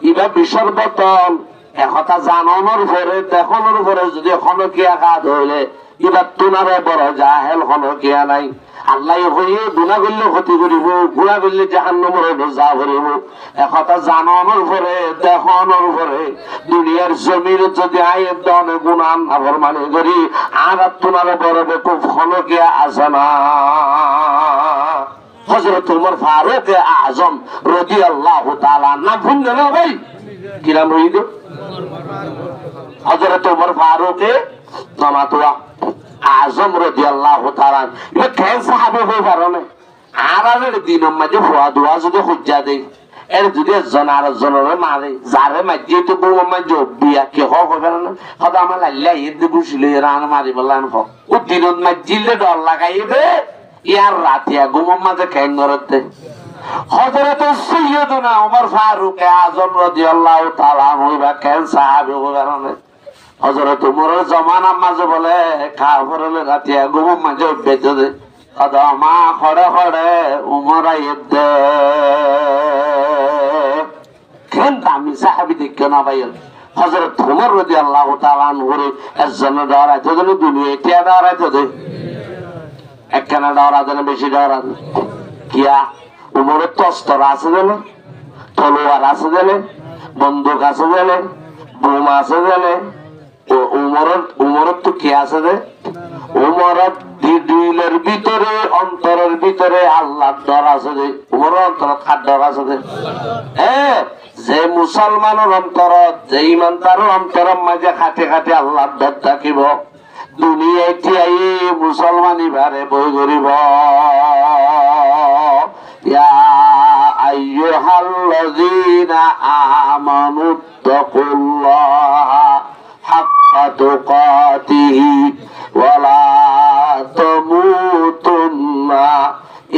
ইবা বিসর্বতন একথা জানানোর পরে দেখানোর পরে যদি খনকিয়া কাজ হইলে এবার তোমারে বড় জাহেল খনকিয়া নাই আল্লাহ হয়ে গুনাহ করলে ক্ষতি করিব গুনাহ করলে জাহান্নামের যা করিব একথা জানানোর পরে দেখানোর পরে দুনিয়ার জমির যদি আয়ের দনে গুনাহ নাফরমানি করি আর তোমারে বড় বেকুব খনকিয়া আছে না হযরত ওমর ফারুক আযম রাদিয়াল্লাহু তাআলা নাম শুনলেন না ভাই কিরাম হইল হযরত ওমর ফারুক নামাতুয়া আযম রাদিয়াল্লাহু তাআলা এ কেন সাহাবী হই পারনে আরামের দিনের মাঝে ফুয়া দোয়া যদি খুঁজা দেই এর যদি জনার জনরে মারে যারে মাঝে তো বউ মাঝে বিয়া কে হবে না হয়তো আমার লাল্লা ঈদ বসিলে রান মারি বললাম ও দিনত মাঝিলে ডর লাগাইবে ইয়ার রাতিয়া ঘুম মাঝে কেন করতে হযরত সৈয়দনা ওমর ফারুক আযম রাদিয়াল্লাহু তাআলা আনহু বা কেন সাহাবী কারণে হযরত ওমরের জমানা মাঝে বলে কাফরলে রাতিয়া ঘুম মাঝে বেঁচে দে কদমা খড়ে খড়ে উমর আইতে কেন দামি সাহাবী দেখে না ভাই হযরত ওমর রাদিয়াল্লাহু তাআলা আনহুর একজন ডরাইতে দিল দুনিয়া এটা ডরাইতে দে একখানা ডরা দেন বেশি ডরা কিয়া উমরের তো অস্ত্র আছে দিলে তলোয়ার আছে দিলে বন্দুক আছে দিলে বোম আছে দিলে উমরের তো কি আছে দে উমরের দিলের ভিতরে অন্তরের ভিতরে আল্লাহর ডর আছে দে উমরের অন্তরের কার ডর আছে দে যে মুসলমানের অন্তরত যে ইমানদারের অন্তরের মাঝে খাটে খাটে আল্লাহর ডর থাকিব দুনিয়ায় মুসলমানি বারে বই করিব ইয়া আইয়ুহাল্লাযীনা আমানুত্তাকুল্লাহা হাক্কা তুকাতিহি ওয়া লা তামুতুন্না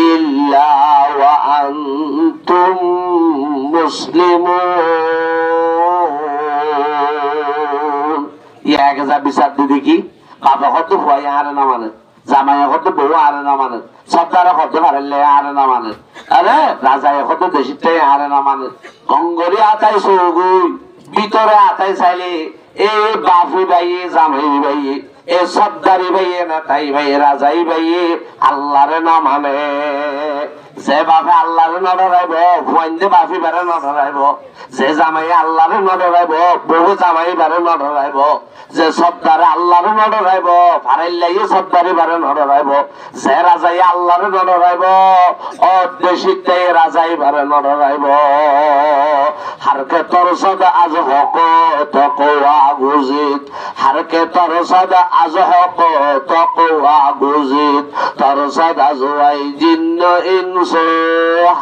ইল্লা ওয়া আনতুম মুসলিমুন। ইয়া গজা বিচার দিদি কি বাবা কত ভয় হারে না মানে জামাই কত বউ হারে না মানে সর্দার কত হারলে হারে না মানে আরে রাজা কত দেশিটাই হারে না মানে গঙ্গরি আতাই সৌগুই ভিতরে আতাই চাইলে এ বাফি ভাইয়ে জামাই ভাইয়ে এ সর্দারি ভাইয়ে নেতাই ভাইয়ে রাজাই ভাইয়ে আল্লাহরে না মানে যে বাপে আল্লাহরে ন ডরাইব ফুয়াইন্দে বাফি বারে ন ডরাইব যে জামাই আল্লাহরে ন ডরাইব বহু জামাই বারে ন ডরাইব যে সর্দারে আল্লাহরে ন ডরাইব ফারাইল্লাইয়ে সর্দারি বারে ন ডরাইব যে রাজাই আল্লাহরে ন ডরাইব ও দেশিতে রাজাই বারে ন ডরাইব হারকে তোর সদা আজ হক তকওয়া গুজিত হারকে তোর সদা আজ হক তকওয়া গুজিত তোর সদা জুয়াই জিন্ন ইনসু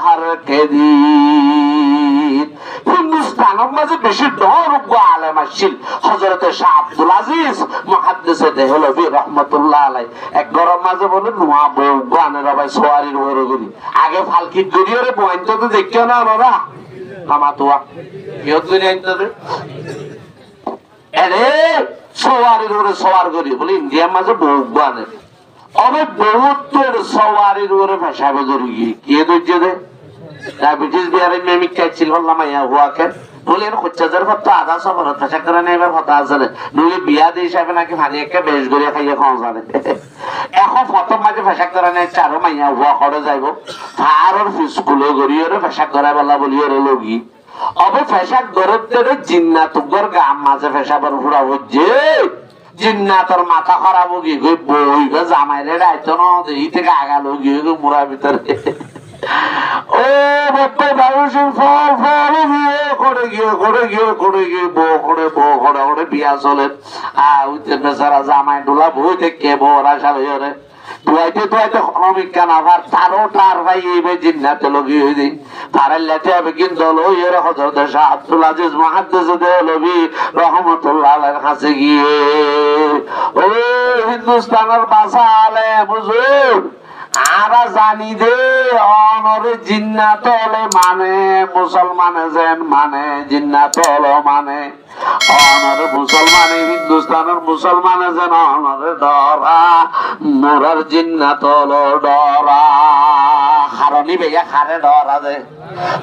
হারকে দিত। হিন্দুস্তানের মাঝে বেশি ডর আলেম আসছিল হযরত শাহ আব্দুল আজিজ মুহাদ্দিসে দেহলভী রাহমাতুল্লাহ আলাইহি এক গরম মাঝে বলে নোয়া বউ গানের ভাই সোয়ারির ওরে গরি আগে ফালকি গরিয়রে পয়েন্ট তো দেখিও না ওরা কামাতুয়া কেউ দুনিয়া ইনতে আরে সোয়ারির ওরে সোয়ার গরি বলে ইন্ডিয়ার মাঝে বউ গানের অবে বহুত্তর সোয়ারির ওরে ফেসাবে জরি কে দইছে দে ডায়াবেটিস বিয়ারে মেমিক খাইছিল হল্লা মাইয়া হুয়াকে বলে এর খচ্চাদের কত আধা সফর ফেসা করে নেবার কথা আছে নইলে বিয়া দিয়ে হিসাবে নাকি ভানি একটা বেশ গড়িয়া খাইয়ে খাওয়া যাবে এখন প্রথম মাঝে ফেসা করে নেই চারো মাইয়া হুয়া করে যাইব ফারর স্কুলে গড়িয়ে ফেসা করাই বলা বলি ওর লগি অবে ফেসা গড়ে জিন্নাতুগর গাম মাঝে ফেসা বড় ফুরা হচ্ছে জিন্নাতর মাথা খারাপ গিয়ে বই জামাইরে রাইতো না এই থেকে আগালো গিয়ে মুড়া ভিতরে ও বাপ্পা মানুষের ফল ফল গিয়ে করে গিয়ে বউ করে বিয়া চলে উঠতে বেচারা জামাই ডোলা বই থেকে বউরা সালে ওরে দুয়াইতে অমিকা না ভার তারও তার ভাই এই জিন্নাতে লগি হয়ে দিই তারের লেটে হবে কিন্তু লইয়ের হযরত শাহ আব্দুল আজিজ মুহাদ্দিস দেহলভী রাহমাতুল্লাহ আলাইহির কাছে গিয়ে ও হিন্দুস্তানের ভাষা আলেম হুজুর আরা জানি দে অনরে জিন্নাত হলে মানে মুসলমানে যেন মানে জিন্নাত হলো মানে অনরে মুসলমানে হিন্দুস্তানের মুসলমানে যেন অনরে ডরা মোরার জিন্নাত হলো ডরা হারনি বেয়া খারে ডরা দে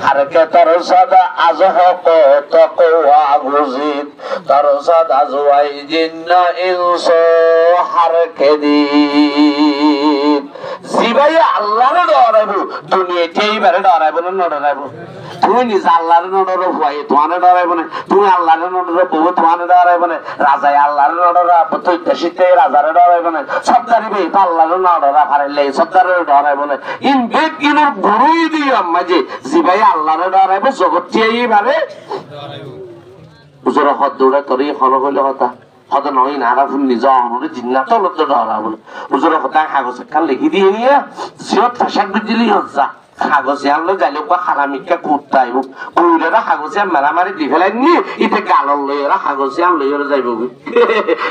হারকে তোর সদা আজ হক তকওয়া গুজিত তোর সদা জুয়াই জিন্না ইনসু হারকে দিত জিবাই আল্লাহরে ডরাইব দুনিয়াতে এইবারে ডরাইব না ডরাইব তুমি নিজ আল্লাহরে নডর হই তোমারে ডরাইব না তুমি আল্লাহরে নডর বউ তোমারে ডরাইব না রাজাই আল্লাহরে নডরা তুই দেশিতে রাজারে ডরাইব না সবদারি বে আল্লাহরে নডরা ফারাইলে সবদারে ডরাইব না ইন বেক কিনোর গুরুই দিও মাঝে জিবাই আল্লাহরে ডরাইব জগৎটি এইবারে ডরাইব হুজুর হদ দৌড়া তোরই ফলো হইলো কথা হদ নয় নারাফুন নিজামরে জিন্নাত লত ডরা বলে হুজুর কথা কাগজ কাল লিখি দিয়ে নিয়ে জিয়ত ফাশাক দিলি হজ্জা কাগজে আনলো যাইলে বা হারামিকা কুত্তাই কুইরেরা কাগজে মারামারি দি ফেলাই নি ইতে গালল লইরা কাগজে আনলো যাইব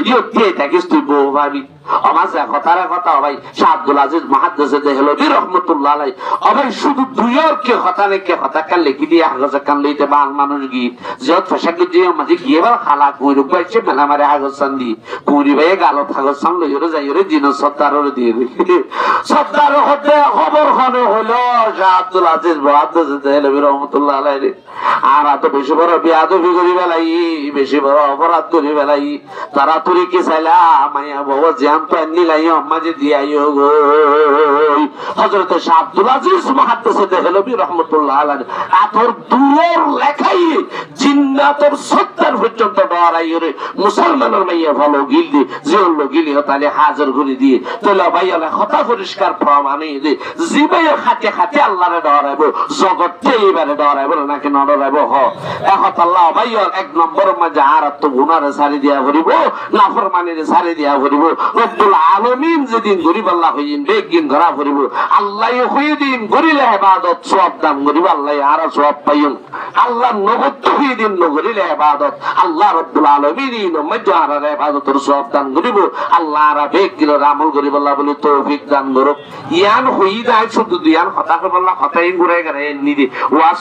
ইয়তে থাকিস তুই বউ ভাবি আমাজে কথারে কথা ভাই শাহ আব্দুল আজিজ মুহাদ্দিস দেহলভী রাহমাতুল্লাহ আলাইহি ভাই শুধু দুইয়ের কে কথা নেকে কথা কান লিখি দিয়া কাগজ কান লইতে বান মানুষ গি যত ফসাকে যে মাঝে গিয়েবার খালা কইরু বাইছে মেলা মারে কাগজ সান দি কুরি ভাই গালত কাগজ সান লইরে যাইরে দিন সত্তারর দিয়ে সত্তার হতে খবর হলো হলো শাহ আব্দুল আজিজ মুহাদ্দিস দেহলভী রাহমাতুল্লাহ আলাইহি আর এত বেশি বড় বিয়াদবি করি বেলাই বেশি বড় অপরাধ করি বেলাই তারা তুরি কি চাইলা মাইয়া বাবা জান তো নিলাই মাঝে দিয়াইও গো হযরত শাহ আব্দুল আজিজ মুহাদ্দিস দেহলভী রাহমাতুল্লাহ আলাইহি আতর দুয়ার লেখাই জিন্নাতের সত্তার পর্যন্ত ডরাই রে মুসলমানের মাইয়া ভালো গিলদি যেন গিলি হতালে হাজার করে দিয়ে তোলা ভাইয়ালে কথা পরিষ্কার প্রমাণ দে জিবে খাতে খাতে আল্লাহরে ডরাইবো জগতে এবারে ডরাইবো নাকি না ডরাইবো হ এখন আল্লাহ ভাইয়ার এক নম্বর মাঝে আর তো গুনারে সারি দিয়া করিব নাফরমানিরে সারি দিয়া করিব রব্বুল আলামিন যেদিন গরিব আল্লাহ হইন বেগিন ধরা করিব আল্লাহ হইদিন গরিলে ইবাদত সওয়াব দান করিব আল্লাহ আর সওয়াব পাইন আল্লাহ নগদ হইদিন নগরিলে ইবাদত আল্লাহ রব্বুল আলামিন মজ্জার ইবাদতের সওয়াব দান করিব আল্লাহ আর বেগিন আমল করিব আল্লাহ বলে তৌফিক দান করুক ইয়ান হই যায় শুধু দিয়ান কথা কইব আল্লাহ কথাই ঘুরে গরে নিদি ওয়াস